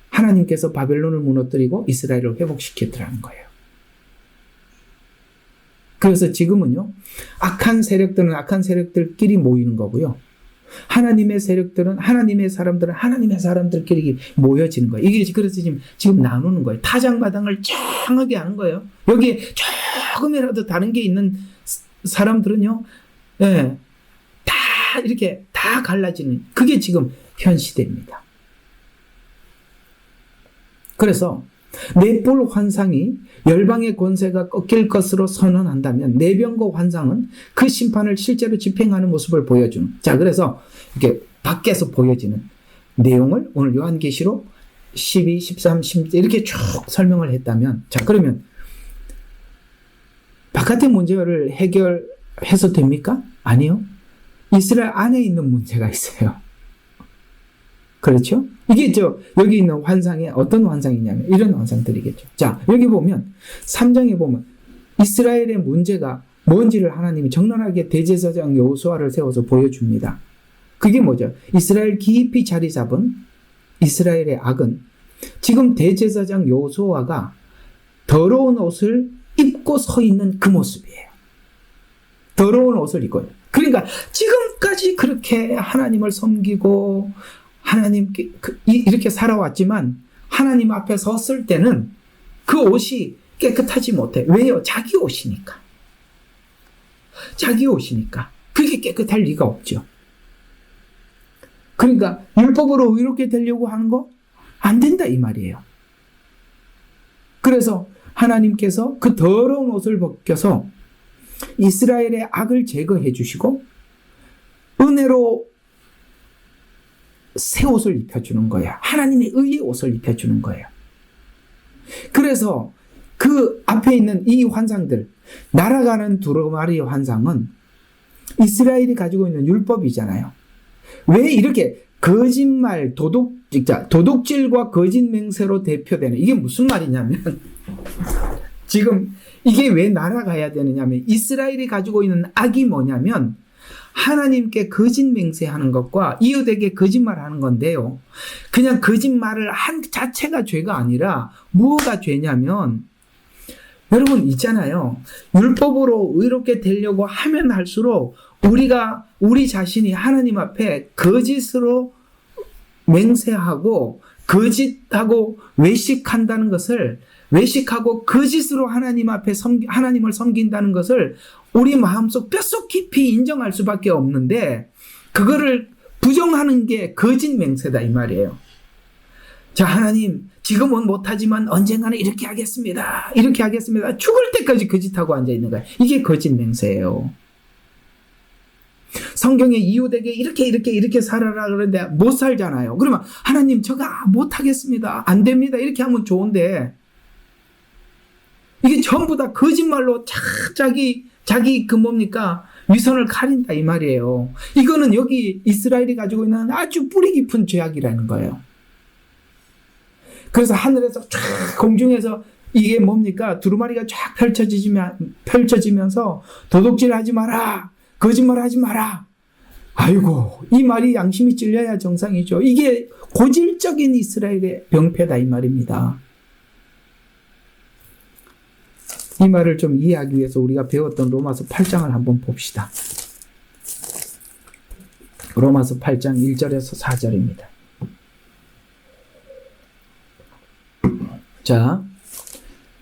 하나님께서 바벨론을 무너뜨리고 이스라엘을 회복시키더라는 거예요. 그래서 지금은요, 악한 세력들은 악한 세력들끼리 모이는 거고요. 하나님의 세력들은 하나님의 사람들끼리 모여지는 거예요. 이게 그래서 지금 나누는 거예요. 타작마당을 짱하게 하는 거예요. 여기에 조금이라도 다른 게 있는 사람들은요, 예, 다 이렇게 다 갈라지는, 그게 지금 현 시대입니다. 그래서 넷볼 환상이 열방의 권세가 꺾일 것으로 선언한다면 내병과 환상은 그 심판을 실제로 집행하는 모습을 보여주는. 자, 그래서 이렇게 밖에서 보여지는 내용을 오늘 요한계시록 12, 13, 16 이렇게 쭉 설명을 했다면, 자, 그러면 바깥의 문제를 해결해서 됩니까? 아니요. 이스라엘 안에 있는 문제가 있어요. 그렇죠? 이게 여기 있는 환상에 어떤 환상이냐면 이런 환상들이겠죠. 자, 여기 보면 3장에 보면 이스라엘의 문제가 뭔지를 하나님이 적나라하게 대제사장 여호수아를 세워서 보여줍니다. 그게 뭐죠? 이스라엘 깊이 자리 잡은 이스라엘의 악은 지금 대제사장 여호수아가 더러운 옷을 입고 서 있는 그 모습이에요. 더러운 옷을 입고. 그러니까 지금까지 그렇게 하나님을 섬기고 하나님께 이렇게 살아왔지만 하나님 앞에 섰을 때는 그 옷이 깨끗하지 못해. 왜요? 자기 옷이니까. 자기 옷이니까. 그게 깨끗할 리가 없죠. 그러니까 율법으로 의롭게 되려고 하는 거 안 된다 이 말이에요. 그래서 하나님께서 그 더러운 옷을 벗겨서 이스라엘의 악을 제거해 주시고 은혜로 새 옷을 입혀주는 거야. 하나님의 의의 옷을 입혀주는 거예요. 그래서 그 앞에 있는 이 환상들, 날아가는 두루마리의 환상은 이스라엘이 가지고 있는 율법이잖아요. 왜 이렇게 거짓말, 도둑질과 거짓 맹세로 대표되는, 이게 무슨 말이냐면 지금 이게 왜 날아가야 되느냐면 이스라엘이 가지고 있는 악이 뭐냐면 하나님께 거짓 맹세하는 것과 이웃에게 거짓말하는 건데요. 그냥 거짓말을 한 자체가 죄가 아니라 뭐가 죄냐면 여러분 있잖아요. 율법으로 의롭게 되려고 하면 할수록 우리 자신이 하나님 앞에 거짓으로 맹세하고 거짓하고 외식한다는 것을 외식하고 거짓으로 하나님 앞에 하나님을 섬긴다는 것을 우리 마음속 뼛속 깊이 인정할 수밖에 없는데 그거를 부정하는 게 거짓 맹세다 이 말이에요. 자, 하나님 지금은 못하지만 언젠가는 이렇게 하겠습니다. 이렇게 하겠습니다. 죽을 때까지 거짓하고 앉아있는 거예요. 이게 거짓 맹세예요. 성경에 이웃에게 이렇게 살아라 그러는데 못 살잖아요. 그러면 하나님 제가 못하겠습니다. 안 됩니다. 이렇게 하면 좋은데 이게 전부 다 거짓말로 자기 그 뭡니까? 위선을 가린다 이 말이에요. 이거는 여기 이스라엘이 가지고 있는 아주 뿌리 깊은 죄악이라는 거예요. 그래서 하늘에서 쫙 공중에서 이게 뭡니까? 두루마리가 쫙 펼쳐지면서 도둑질 하지 마라. 거짓말 하지 마라. 아이고, 이 말이 양심이 찔려야 정상이죠. 이게 고질적인 이스라엘의 병폐다 이 말입니다. 이 말을 좀 이해하기 위해서 우리가 배웠던 로마서 8장을 한번 봅시다. 로마서 8장 1절에서 4절입니다. 자,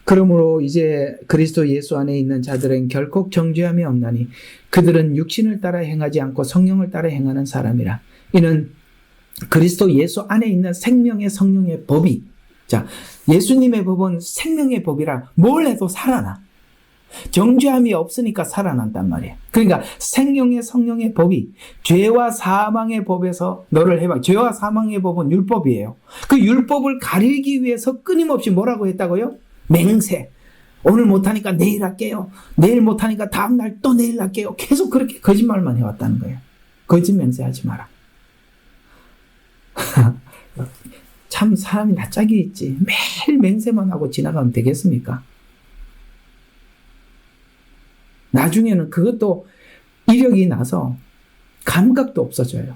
그러므로 이제 그리스도 예수 안에 있는 자들은 결코 정죄함이 없나니 그들은 육신을 따라 행하지 않고 성령을 따라 행하는 사람이라. 이는 그리스도 예수 안에 있는 생명의 성령의 법이, 자, 예수님의 법은 생명의 법이라 뭘 해도 살아나. 정죄함이 없으니까 살아난단 말이에요. 그러니까 생명의 성령의 법이 죄와 사망의 법에서 너를 해방. 죄와 사망의 법은 율법이에요. 그 율법을 가리기 위해서 끊임없이 뭐라고 했다고요? 맹세. 오늘 못하니까 내일 할게요. 내일 못하니까 다음날 또 내일 할게요. 계속 그렇게 거짓말만 해왔다는 거예요. 거짓 맹세하지 마라. 참 사람이 낯짝이 있지. 매일 맹세만 하고 지나가면 되겠습니까? 나중에는 그것도 이력이 나서 감각도 없어져요.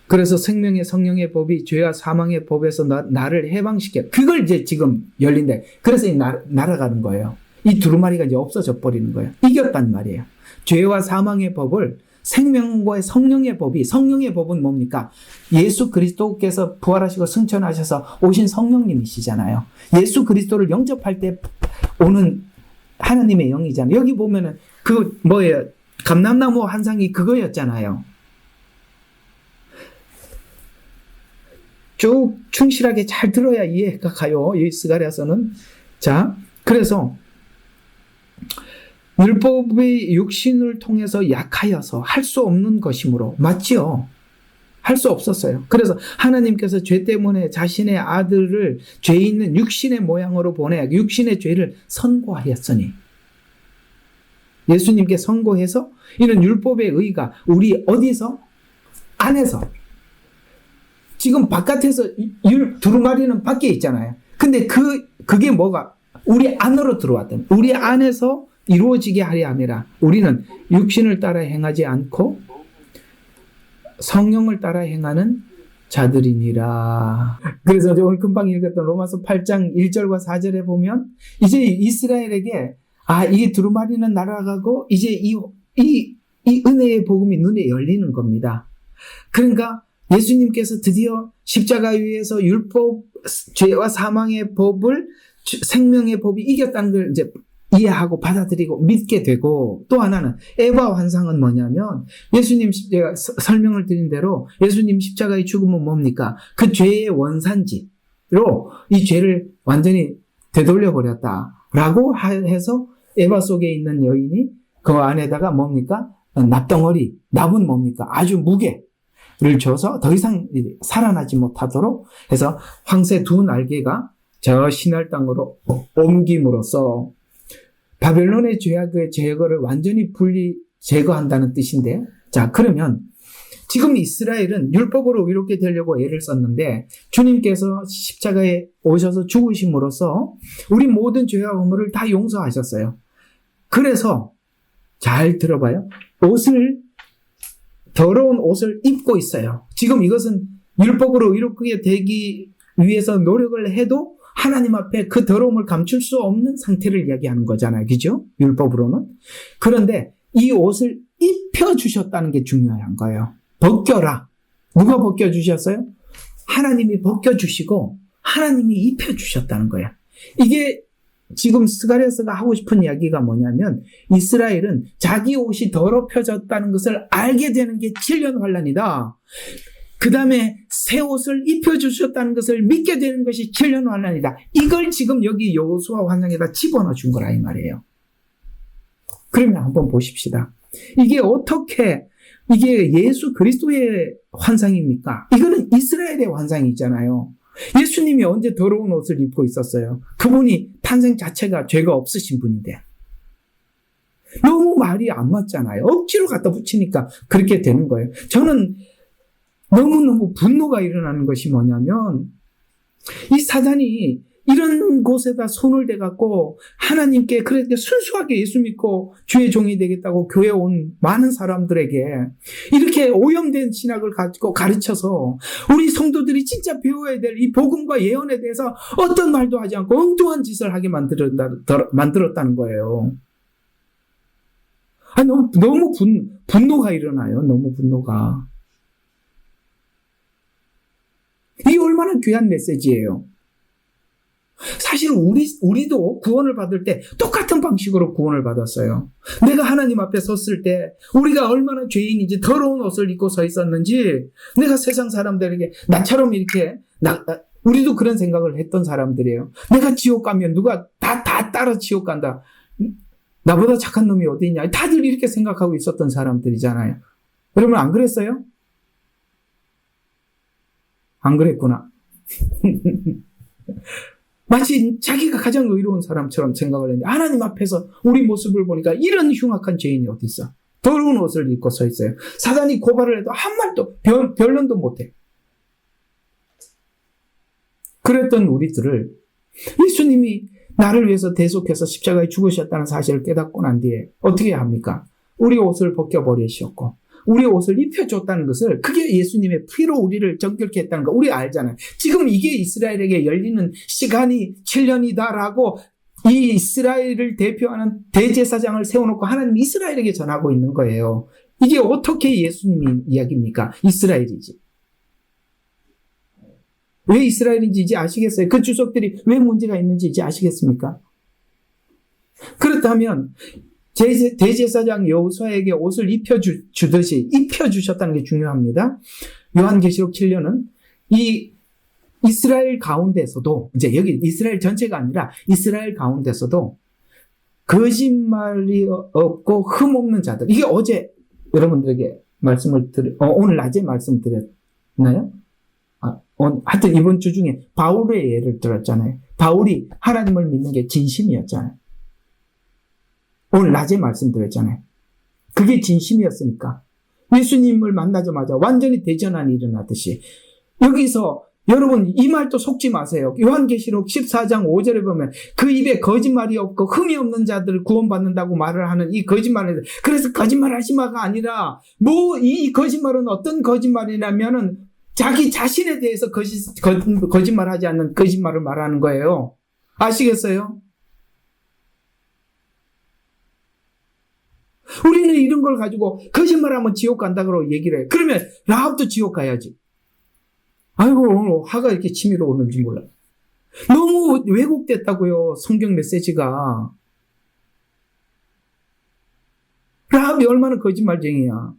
그래서 생명의 성령의 법이 죄와 사망의 법에서 나를 해방시켜. 그걸 이제 지금 열린대. 그래서 날아가는 거예요. 이 두루마리가 이제 없어져 버리는 거예요. 이겼단 말이에요. 죄와 사망의 법을 생명과 성령의 법이, 성령의 법은 뭡니까? 예수 그리스도께서 부활하시고 승천하셔서 오신 성령님이시잖아요. 예수 그리스도를 영접할 때 오는 하나님의 영이잖아요. 여기 보면은 그 뭐예요? 감람나무 환상이 그거였잖아요. 쭉 충실하게 잘 들어야 이해가 가요. 이 스가랴서는. 자, 그래서 율법의 육신을 통해서 약하여서 할 수 없는 것이므로, 맞지요? 할 수 없었어요. 그래서 하나님께서 죄 때문에 자신의 아들을 죄 있는 육신의 모양으로 보내 육신의 죄를 선고하였으니, 예수님께 선고해서 이는 율법의 의가 우리 어디서? 안에서. 지금 바깥에서 두루마리는 밖에 있잖아요. 근데 그게 뭐가? 우리 안으로 들어왔던, 우리 안에서 이루어지게 하려 함이라. 우리는 육신을 따라 행하지 않고 성령을 따라 행하는 자들이니라. 그래서 오늘 금방 읽었던 로마서 8장 1절과 4절에 보면 이제 이스라엘에게 이게 두루마리는 날아가고 이제 이 은혜의 복음이 눈에 열리는 겁니다. 그러니까 예수님께서 드디어 십자가 위에서 율법, 죄와 사망의 법을 생명의 법이 이겼다는 걸 이제 이해하고 받아들이고 믿게 되고, 또 하나는 에바 환상은 뭐냐면, 예수님 제가 설명을 드린 대로 예수님 십자가의 죽음은 뭡니까? 그 죄의 원산지로 이 죄를 완전히 되돌려 버렸다라고 해서 에바 속에 있는 여인이 그 안에다가 뭡니까? 납덩어리, 납은 뭡니까? 아주 무게를 줘서 더 이상 살아나지 못하도록 해서 황새 두 날개가 저 신할 땅으로 옮김으로써 바벨론의 죄악의 제거를 완전히 제거한다는 뜻인데, 자, 그러면 지금 이스라엘은 율법으로 의롭게 되려고 애를 썼는데, 주님께서 십자가에 오셔서 죽으심으로써 우리 모든 죄와 허물을 다 용서하셨어요. 그래서 잘 들어봐요. 더러운 옷을 입고 있어요. 지금 이것은 율법으로 의롭게 되기 위해서 노력을 해도 하나님 앞에 그 더러움을 감출 수 없는 상태를 이야기하는 거잖아요. 그죠? 율법으로는. 그런데 이 옷을 입혀주셨다는 게 중요한 거예요. 벗겨라. 누가 벗겨주셨어요? 하나님이 벗겨주시고 하나님이 입혀주셨다는 거예요. 이게 지금 스가랴서가 하고 싶은 이야기가 뭐냐면, 이스라엘은 자기 옷이 더럽혀졌다는 것을 알게 되는 게 7년 환란이다. 그 다음에 새 옷을 입혀주셨다는 것을 믿게 되는 것이 7년 환란이다. 이걸 지금 여기 여호수아 환상에다 집어넣어 준 거라 이 말이에요. 그러면 한번 보십시다. 이게 예수 그리스도의 환상입니까? 이거는 이스라엘의 환상이잖아요. 예수님이 언제 더러운 옷을 입고 있었어요? 그분이 탄생 자체가 죄가 없으신 분인데. 너무 말이 안 맞잖아요. 억지로 갖다 붙이니까 그렇게 되는 거예요. 저는 너무너무 분노가 일어나는 것이 뭐냐면, 이 사단이 이런 곳에다 손을 대갖고 하나님께 그렇게 순수하게 예수 믿고 주의 종이 되겠다고 교회 온 많은 사람들에게 이렇게 오염된 신학을 가지고 가르쳐서 우리 성도들이 진짜 배워야 될 이 복음과 예언에 대해서 어떤 말도 하지 않고 엉뚱한 짓을 하게 만들었다는 거예요. 너무 분노가 일어나요. 너무 분노가. 이게 얼마나 귀한 메시지예요. 사실 우리도 구원을 받을 때 똑같은 방식으로 구원을 받았어요. 내가 하나님 앞에 섰을 때 우리가 얼마나 죄인인지, 더러운 옷을 입고 서 있었는지, 내가 세상 사람들에게 나처럼 이렇게 우리도 그런 생각을 했던 사람들이에요. 내가 지옥 가면 누가 다 따라 지옥 간다. 나보다 착한 놈이 어디 있냐. 다들 이렇게 생각하고 있었던 사람들이잖아요. 여러분 안 그랬어요? 안 그랬구나. 마치 자기가 가장 의로운 사람처럼 생각을 했는데, 하나님 앞에서 우리 모습을 보니까 이런 흉악한 죄인이 어디 있어? 더러운 옷을 입고 서 있어요. 사단이 고발을 해도 한 말도 변론도 못해. 그랬던 우리들을 예수님이 나를 위해서 대속해서 십자가에 죽으셨다는 사실을 깨닫고 난 뒤에 어떻게 합니까? 우리 옷을 벗겨버리셨고 우리 옷을 입혀줬다는 것을, 그게 예수님의 피로 우리를 정결케 했다는 거 우리 알잖아요. 지금 이게 이스라엘에게 열리는 시간이 7년이다라고 이 이스라엘을 대표하는 대제사장을 세워놓고 하나님이 이스라엘에게 전하고 있는 거예요. 이게 어떻게 예수님이 이야기입니까? 이스라엘이지. 왜 이스라엘인지 이제 아시겠어요? 그 주석들이 왜 문제가 있는지 이제 아시겠습니까? 그렇다면 대제사장 여호수아에게 옷을 입혀주듯이 입혀주셨다는 게 중요합니다. 요한계시록 7년은 이 이스라엘 가운데서도, 이제 여기 이스라엘 전체가 아니라 이스라엘 가운데서도 거짓말이 없고 흠없는 자들, 이게 어제 여러분들에게 오늘 낮에 말씀드렸나요? 하여튼 이번 주 중에 바울의 예를 들었잖아요. 바울이 하나님을 믿는 게 진심이었잖아요. 오늘 낮에 말씀드렸잖아요. 그게 진심이었으니까 예수님을 만나자마자 완전히 대전환이 일어나듯이, 여기서 여러분 이 말도 속지 마세요. 요한계시록 14장 5절에 보면 그 입에 거짓말이 없고 흠이 없는 자들을 구원받는다고 말을 하는 이 거짓말을, 그래서 거짓말하지마가 아니라 이 거짓말은 어떤 거짓말이냐면은 자기 자신에 대해서 거짓말하지 않는 거짓말을 말하는 거예요. 아시겠어요? 우리는 이런 걸 가지고 거짓말하면 지옥 간다고 얘기를 해. 그러면 라합도 지옥 가야지. 아이고, 오늘 화가 이렇게 치밀어 오는지 몰라. 너무 왜곡됐다고요, 성경 메시지가. 라합이 얼마나 거짓말쟁이야.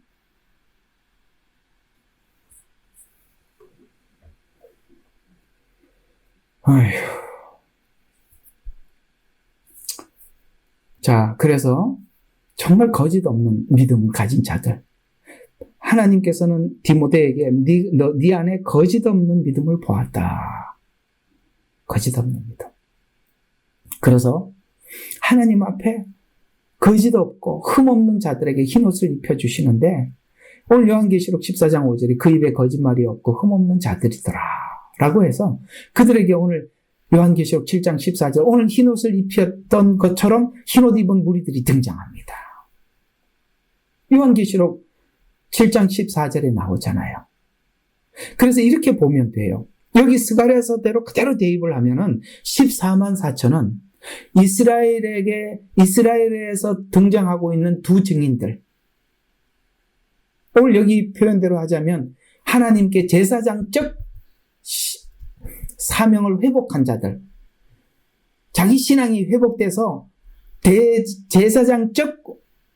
아휴. 자, 그래서 정말 거짓 없는 믿음을 가진 자들. 하나님께서는 디모데에게 네 안에 거짓 없는 믿음을 보았다. 거짓 없는 믿음. 그래서 하나님 앞에 거짓 없고 흠 없는 자들에게 흰옷을 입혀주시는데 오늘 요한계시록 14장 5절에 그 입에 거짓말이 없고 흠 없는 자들이더라 라고 해서 그들에게 오늘 요한계시록 7장 14절 오늘 흰옷을 입혔던 것처럼 흰옷 입은 무리들이 등장합니다. 요한계시록 7장 14절에 나오잖아요. 그래서 이렇게 보면 돼요. 여기 스가랴서대로 그대로 대입을 하면은 14만 4천은 이스라엘에서 등장하고 있는 두 증인들. 오늘 여기 표현대로 하자면 하나님께 제사장적 사명을 회복한 자들. 자기 신앙이 회복돼서 제사장적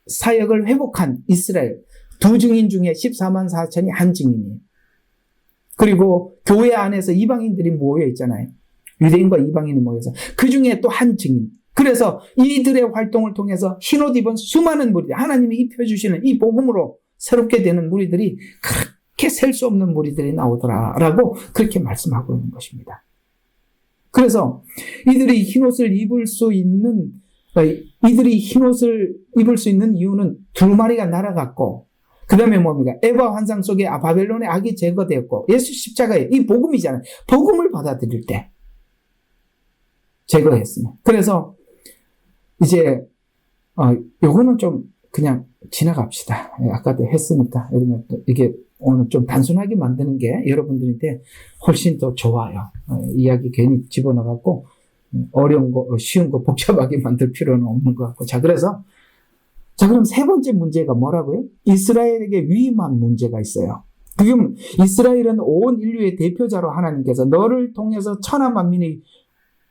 사역을 회복한 이스라엘. 두 증인 중에 14만 4천이 한 증인이에요. 그리고 교회 안에서 이방인들이 모여 있잖아요. 유대인과 이방인이 모여서 그 중에 또 한 증인. 그래서 이들의 활동을 통해서 흰옷 입은 수많은 무리들, 하나님이 입혀주시는 이 복음으로 새롭게 되는 무리들이 그렇게 셀 수 없는 무리들이 나오더라라고 그렇게 말씀하고 있는 것입니다. 그래서 이들이 흰옷을 입을 수 있는 이유는 두 마리가 날아갔고 그 다음에 뭡니까? 에바 환상 속에 바벨론의 악이 제거되었고 예수 십자가에 이 복음이잖아요. 복음을 받아들일 때 제거했습니다. 그래서 이제 요거는 좀 그냥 지나갑시다. 아까도 했으니까 이게 오늘 좀 단순하게 만드는 게 여러분들한테 훨씬 더 좋아요. 이야기 괜히 집어넣어갖고 어려운 거, 쉬운 거 복잡하게 만들 필요는 없는 것 같고. 자, 그럼 세 번째 문제가 뭐라고요? 이스라엘에게 위임한 문제가 있어요. 지금 이스라엘은 온 인류의 대표자로 하나님께서 너를 통해서 천하 만민이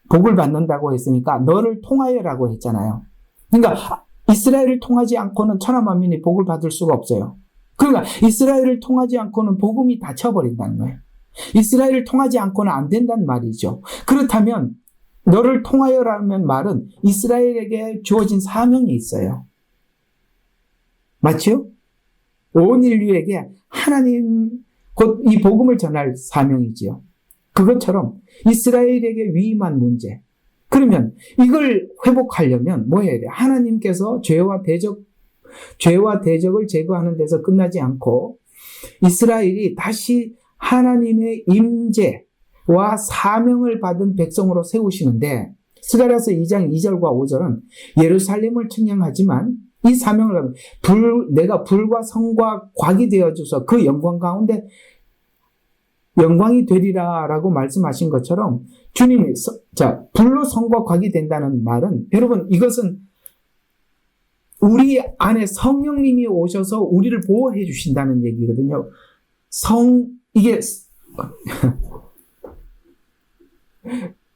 복을 받는다고 했으니까 너를 통하여라고 했잖아요. 그러니까 이스라엘을 통하지 않고는 천하 만민이 복을 받을 수가 없어요. 그러니까 이스라엘을 통하지 않고는 복음이 닫혀버린다는 거예요. 이스라엘을 통하지 않고는 안 된다는 말이죠. 그렇다면 너를 통하여라는 말은 이스라엘에게 주어진 사명이 있어요. 맞죠? 온 인류에게 하나님 곧 이 복음을 전할 사명이지요. 그것처럼 이스라엘에게 위임한 문제. 그러면 이걸 회복하려면 뭐 해야 돼요? 하나님께서 죄와 대적을 제거하는 데서 끝나지 않고 이스라엘이 다시 하나님의 임재와 사명을 받은 백성으로 세우시는데 스가랴서 2장 2절과 5절은 예루살렘을 측량하지만 이 사명을 하면 내가 불과 성과 곽이 되어줘서 그 영광 가운데 영광이 되리라라고 말씀하신 것처럼 주님이 불로 성과 곽이 된다는 말은 여러분 이것은 우리 안에 성령님이 오셔서 우리를 보호해 주신다는 얘기거든요. 이게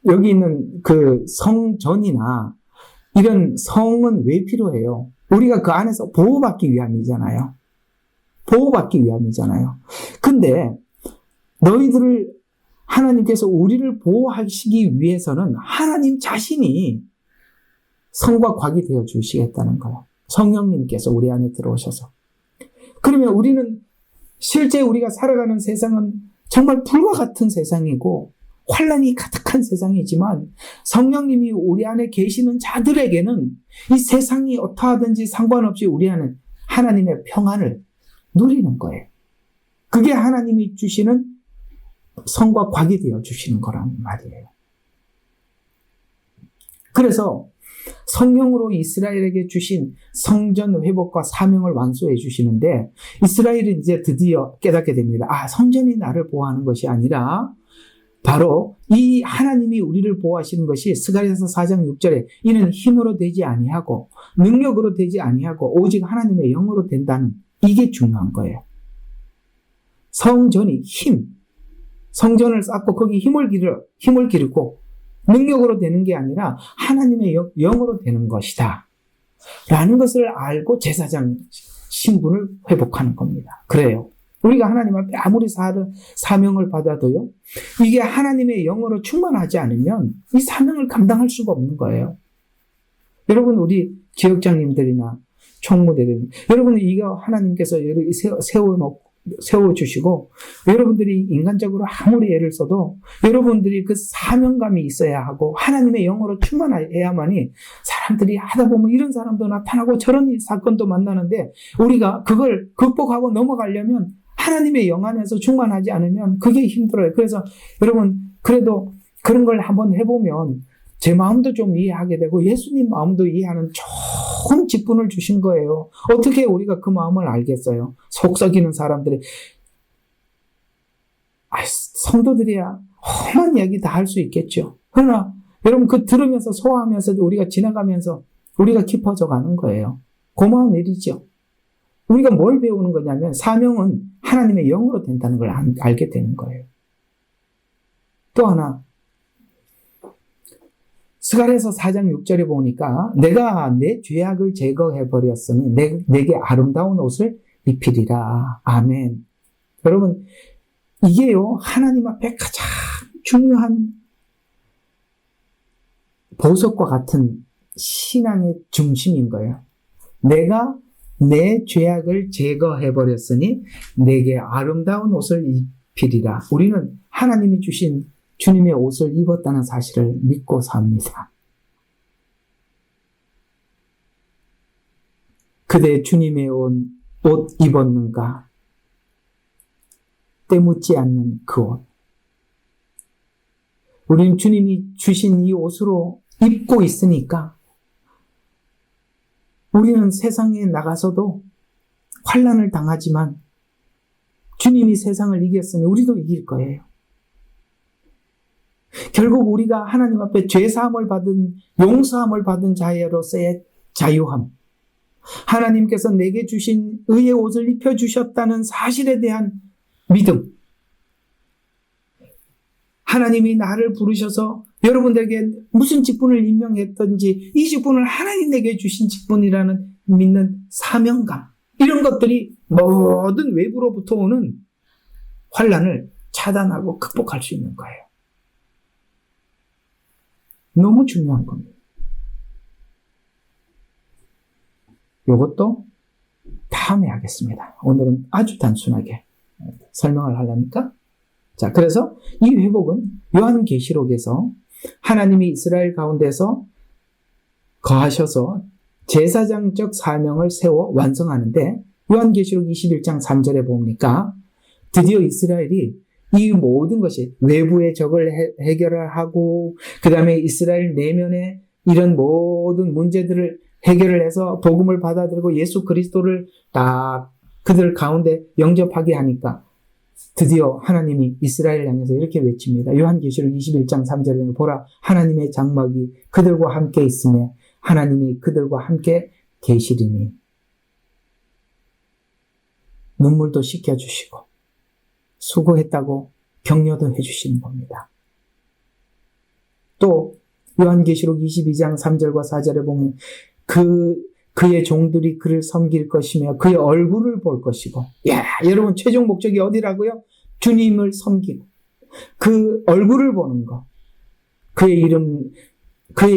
여기 있는 그 성전이나 이런 성은 왜 필요해요? 우리가 그 안에서 보호받기 위함이잖아요. 근데 너희들을 하나님께서 우리를 보호하시기 위해서는 하나님 자신이 성과 곽이 되어 주시겠다는 거예요. 성령님께서 우리 안에 들어오셔서. 그러면 우리는 실제 우리가 살아가는 세상은 정말 불과 같은 세상이고 환란이 가득한 세상이지만 성령님이 우리 안에 계시는 자들에게는 이 세상이 어떠하든지 상관없이 우리 안에 하나님의 평안을 누리는 거예요. 그게 하나님이 주시는 성과 곽이 되어 주시는 거란 말이에요. 그래서 성령으로 이스라엘에게 주신 성전 회복과 사명을 완수해 주시는데 이스라엘은 이제 드디어 깨닫게 됩니다. 성전이 나를 보호하는 것이 아니라 바로 이 하나님이 우리를 보호하시는 것이 스가랴서 4장 6절에 이는 힘으로 되지 아니하고 능력으로 되지 아니하고 오직 하나님의 영으로 된다는 이게 중요한 거예요. 성전이 성전을 쌓고 거기 힘을 기르고 능력으로 되는 게 아니라 하나님의 영으로 되는 것이다 라는 것을 알고 제사장 신분을 회복하는 겁니다. 그래요. 우리가 하나님 앞에 아무리 사명을 받아도요, 이게 하나님의 영으로 충만하지 않으면 이 사명을 감당할 수가 없는 거예요. 여러분, 우리 지역장님들이나 총무대리님, 여러분, 이거 하나님께서 세워주시고, 여러분들이 인간적으로 아무리 애를 써도 여러분들이 그 사명감이 있어야 하고 하나님의 영으로 충만해야만이 사람들이 하다 보면 이런 사람도 나타나고 저런 사건도 만나는데 우리가 그걸 극복하고 넘어가려면 하나님의 영 안에서 충만하지 않으면 그게 힘들어요. 그래서 여러분, 그래도 그런 걸 한번 해보면 제 마음도 좀 이해하게 되고 예수님 마음도 이해하는 좋은 직분을 주신 거예요. 어떻게 우리가 그 마음을 알겠어요? 속 썩이는 사람들이, 성도들이야 험한 이야기 다 할 수 있겠죠. 그러나 여러분, 그 들으면서 소화하면서도 우리가 지나가면서 우리가 깊어져 가는 거예요. 고마운 일이죠. 우리가 뭘 배우는 거냐면 사명은 하나님의 영으로 된다는 걸 알게 되는 거예요. 또 하나, 스가랴서 4장 6절에 보니까 내가 내 죄악을 제거해버렸으니 내게 아름다운 옷을 입히리라. 아멘. 여러분, 이게요, 하나님 앞에 가장 중요한 보석과 같은 신앙의 중심인 거예요. 내가 내 죄악을 제거해버렸으니 내게 아름다운 옷을 입히리라. 우리는 하나님이 주신 주님의 옷을 입었다는 사실을 믿고 삽니다. 그대 주님의 옷 입었는가? 때묻지 않는 그 옷. 우리는 주님이 주신 이 옷으로 입고 있으니까 우리는 세상에 나가서도 환난을 당하지만 주님이 세상을 이겼으니 우리도 이길 거예요. 결국 우리가 하나님 앞에 죄사함을 받은, 용서함을 받은 자로서의 자유함, 하나님께서 내게 주신 의의 옷을 입혀주셨다는 사실에 대한 믿음, 하나님이 나를 부르셔서 여러분들에게 무슨 직분을 임명했든지 이 직분을 하나님 내게 주신 직분이라는 믿는 사명감, 이런 것들이 모든 외부로부터 오는 환난을 차단하고 극복할 수 있는 거예요. 너무 중요한 겁니다. 이것도 다음에 하겠습니다. 오늘은 아주 단순하게 설명을 하려니까. 자, 그래서 이 회복은 요한계시록에서 하나님이 이스라엘 가운데서 거하셔서 제사장적 사명을 세워 완성하는데, 요한계시록 21장 3절에 보니까 드디어 이스라엘이 이 모든 것이 외부의 적을 해결을 하고, 그 다음에 이스라엘 내면의 이런 모든 문제들을 해결을 해서 복음을 받아들이고 예수 그리스도를 딱 그들 가운데 영접하게 하니까 드디어 하나님이 이스라엘을 향해서 이렇게 외칩니다. 요한계시록 21장 3절에 보라, 하나님의 장막이 그들과 함께 있으며 하나님이 그들과 함께 계시리니. 눈물도 씻겨주시고 수고했다고 격려도 해주시는 겁니다. 또 요한계시록 22장 3절과 4절에 보면 그의 종들이 그를 섬길 것이며 그의 얼굴을 볼 것이고, 여러분 최종 목적이 어디라고요? 주님을 섬기고 그 얼굴을 보는 것, 그의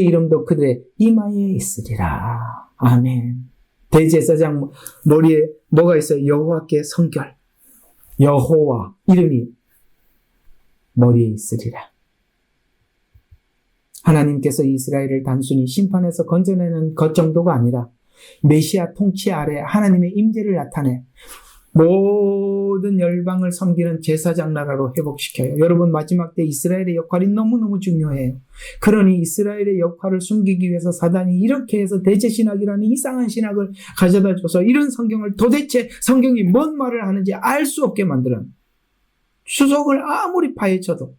이름도 그들의 이마에 있으리라. 아멘. 대제사장 머리에 뭐가 있어요? 여호와께 성결, 여호와 이름이 머리에 있으리라. 하나님께서 이스라엘을 단순히 심판에서 건져내는 것 정도가 아니라 메시아 통치 아래 하나님의 임재를 나타내 모든 열방을 섬기는 제사장 나라로 회복시켜요. 여러분, 마지막 때 이스라엘의 역할이 너무너무 중요해요. 그러니 이스라엘의 역할을 숨기기 위해서 사단이 이렇게 해서 대제신학이라는 이상한 신학을 가져다 줘서 이런 성경을, 도대체 성경이 뭔 말을 하는지 알 수 없게 만드는, 추석을 아무리 파헤쳐도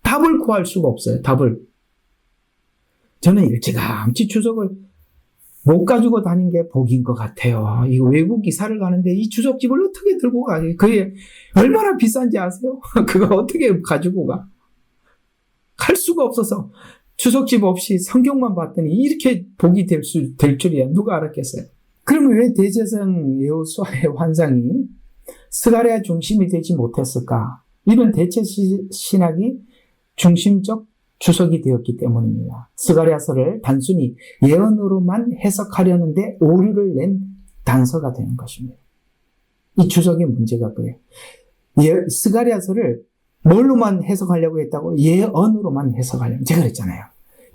답을 구할 수가 없어요. 답을. 저는 일찌감치 추석을 못 가지고 다닌 게 복인 것 같아요. 이 외국 이사를 가는데 이 추석집을 어떻게 들고 가요? 그게 얼마나 비싼지 아세요? 그거 어떻게 가지고 가? 갈 수가 없어서 추석집 없이 성경만 봤더니 이렇게 복이 될 줄이야. 누가 알았겠어요? 그러면 왜 대제사장 여호수아의 환상이 스가랴 중심이 되지 못했을까? 이런 대체 신학이 중심적 주석이 되었기 때문입니다. 스가랴서를 단순히 예언으로만 해석하려는데 오류를 낸 단서가 되는 것입니다. 이 주석의 문제가 그래요. 스가랴서를 뭘로만 해석하려고 했다고? 예언으로만 해석하려고. 제가 그랬잖아요.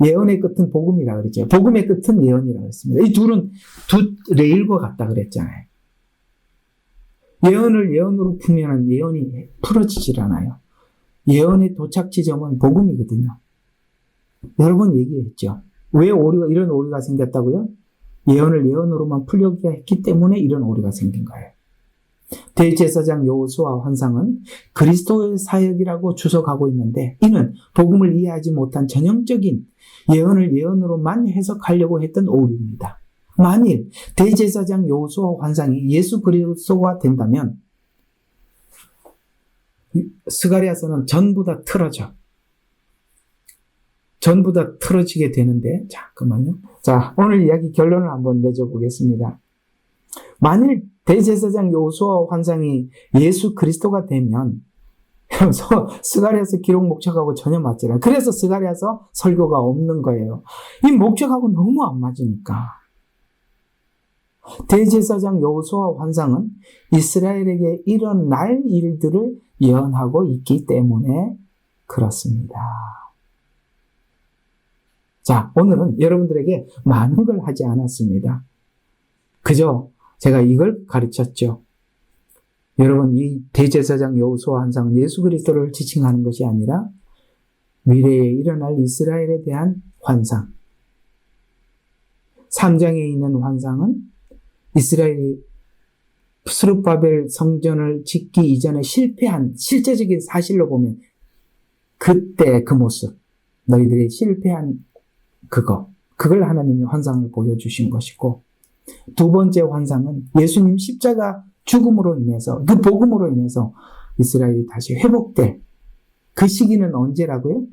예언의 끝은 복음이라고 그랬죠. 복음의 끝은 예언이라고 했습니다. 이 둘은 두 레일과 같다 그랬잖아요. 예언을 예언으로 풀면 예언이 풀어지질 않아요. 예언의 도착 지점은 복음이거든요. 여러 번 얘기했죠. 왜 이런 오류가 생겼다고요? 예언을 예언으로만 풀려고 했기 때문에 이런 오류가 생긴 거예요. 대제사장 여호수아 환상은 그리스도의 사역이라고 주석하고 있는데 이는 복음을 이해하지 못한 전형적인 예언을 예언으로만 해석하려고 했던 오류입니다. 만일 대제사장 여호수아 환상이 예수 그리스도가 된다면 스가랴서는 전부 다 틀어져. 전부 다 틀어지게 되는데, 잠깐만요. 자, 오늘 이야기 결론을 한번 맺어보겠습니다. 만일 대제사장 여호수아 환상이 예수 그리스도가 되면, 스가랴서 기록 목적하고 전혀 맞지 않아요. 그래서 스가랴서 설교가 없는 거예요. 이 목적하고 너무 안 맞으니까. 대제사장 여호수아 환상은 이스라엘에게 일어날 일들을 예언하고 있기 때문에 그렇습니다. 자, 오늘은 여러분들에게 많은 걸 하지 않았습니다. 그저 제가 이걸 가르쳤죠. 여러분, 이 대제사장 여호수아 환상은 예수 그리스도를 지칭하는 것이 아니라 미래에 일어날 이스라엘에 대한 환상. 3장에 있는 환상은 이스라엘이 스룹바벨 성전을 짓기 이전에 실패한 실제적인 사실로 보면 그때 그 모습, 너희들이 실패한 그걸 하나님이 환상을 보여주신 것이고, 두 번째 환상은 예수님 십자가 죽음으로 인해서, 그 복음으로 인해서 이스라엘이 다시 회복될 그 시기는 언제라고요?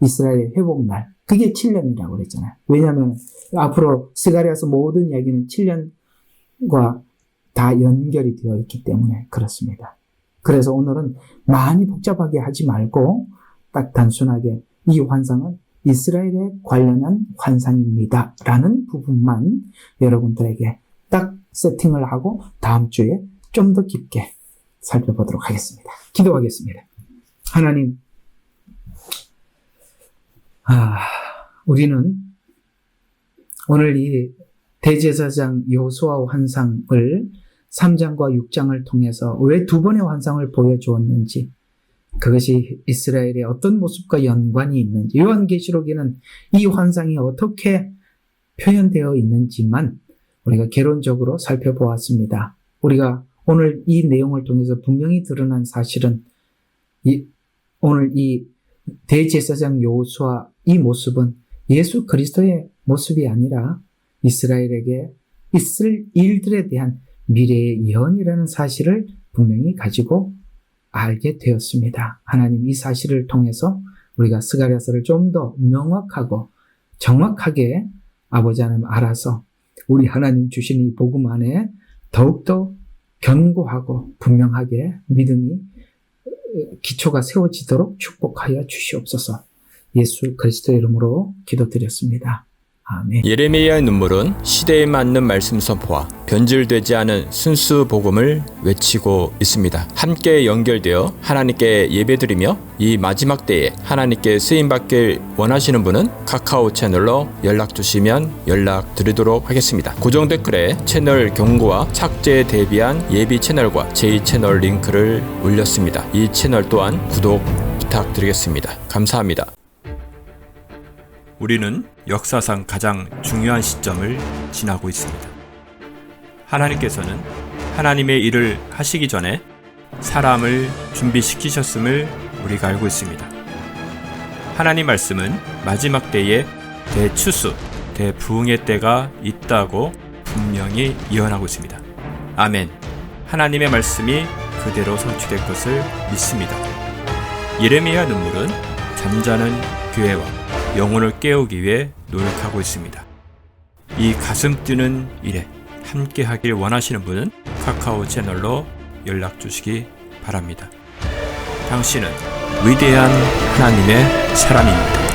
이스라엘의 회복날. 그게 7년이라고 그랬잖아요. 왜냐하면 앞으로 스가랴서 모든 이야기는 7년과 다 연결이 되어 있기 때문에 그렇습니다. 그래서 오늘은 많이 복잡하게 하지 말고 딱 단순하게 이 환상은 이스라엘에 관련한 환상입니다 라는 부분만 여러분들에게 딱 세팅을 하고 다음 주에 좀 더 깊게 살펴보도록 하겠습니다. 기도하겠습니다. 하나님, 우리는 오늘 이 대제사장 여호수아 환상을 3장과 6장을 통해서 왜 두 번의 환상을 보여주었는지, 그것이 이스라엘의 어떤 모습과 연관이 있는지, 요한계시록에는 이 환상이 어떻게 표현되어 있는지만 우리가 개론적으로 살펴보았습니다. 우리가 오늘 이 내용을 통해서 분명히 드러난 사실은 오늘 이 대제사장 여호수아 이 모습은 예수 그리스도의 모습이 아니라 이스라엘에게 있을 일들에 대한 미래의 예언이라는 사실을 분명히 가지고 알게 되었습니다. 하나님, 이 사실을 통해서 우리가 스가랴서를 좀 더 명확하고 정확하게 아버지 하나님 알아서 우리 하나님 주신 이 복음 안에 더욱더 견고하고 분명하게 믿음이 기초가 세워지도록 축복하여 주시옵소서. 예수 그리스도의 이름으로 기도드렸습니다. 아멘. 예레미야의 눈물은 시대에 맞는 말씀 선포와 변질되지 않은 순수 복음을 외치고 있습니다. 함께 연결되어 하나님께 예배드리며 이 마지막 때에 하나님께 쓰임받길 원하시는 분은 카카오 채널로 연락 주시면 연락드리도록 하겠습니다. 고정 댓글에 채널 경고와 착제에 대비한 예비 채널과 제2채널 링크를 올렸습니다. 이 채널 또한 구독 부탁드리겠습니다. 감사합니다. 우리는 역사상 가장 중요한 시점을 지나고 있습니다. 하나님께서는 하나님의 일을 하시기 전에 사람을 준비시키셨음을 우리가 알고 있습니다. 하나님 말씀은 마지막 때에 대추수, 대부흥의 때가 있다고 분명히 예언하고 있습니다. 아멘. 하나님의 말씀이 그대로 성취될 것을 믿습니다. 예레미야 눈물은 잠자는 교회와 영혼을 깨우기 위해 노력하고 있습니다. 이 가슴 뛰는 일에 함께 하길 원하시는 분은 카카오 채널로 연락 주시기 바랍니다. 당신은 위대한 하나님의 사람입니다.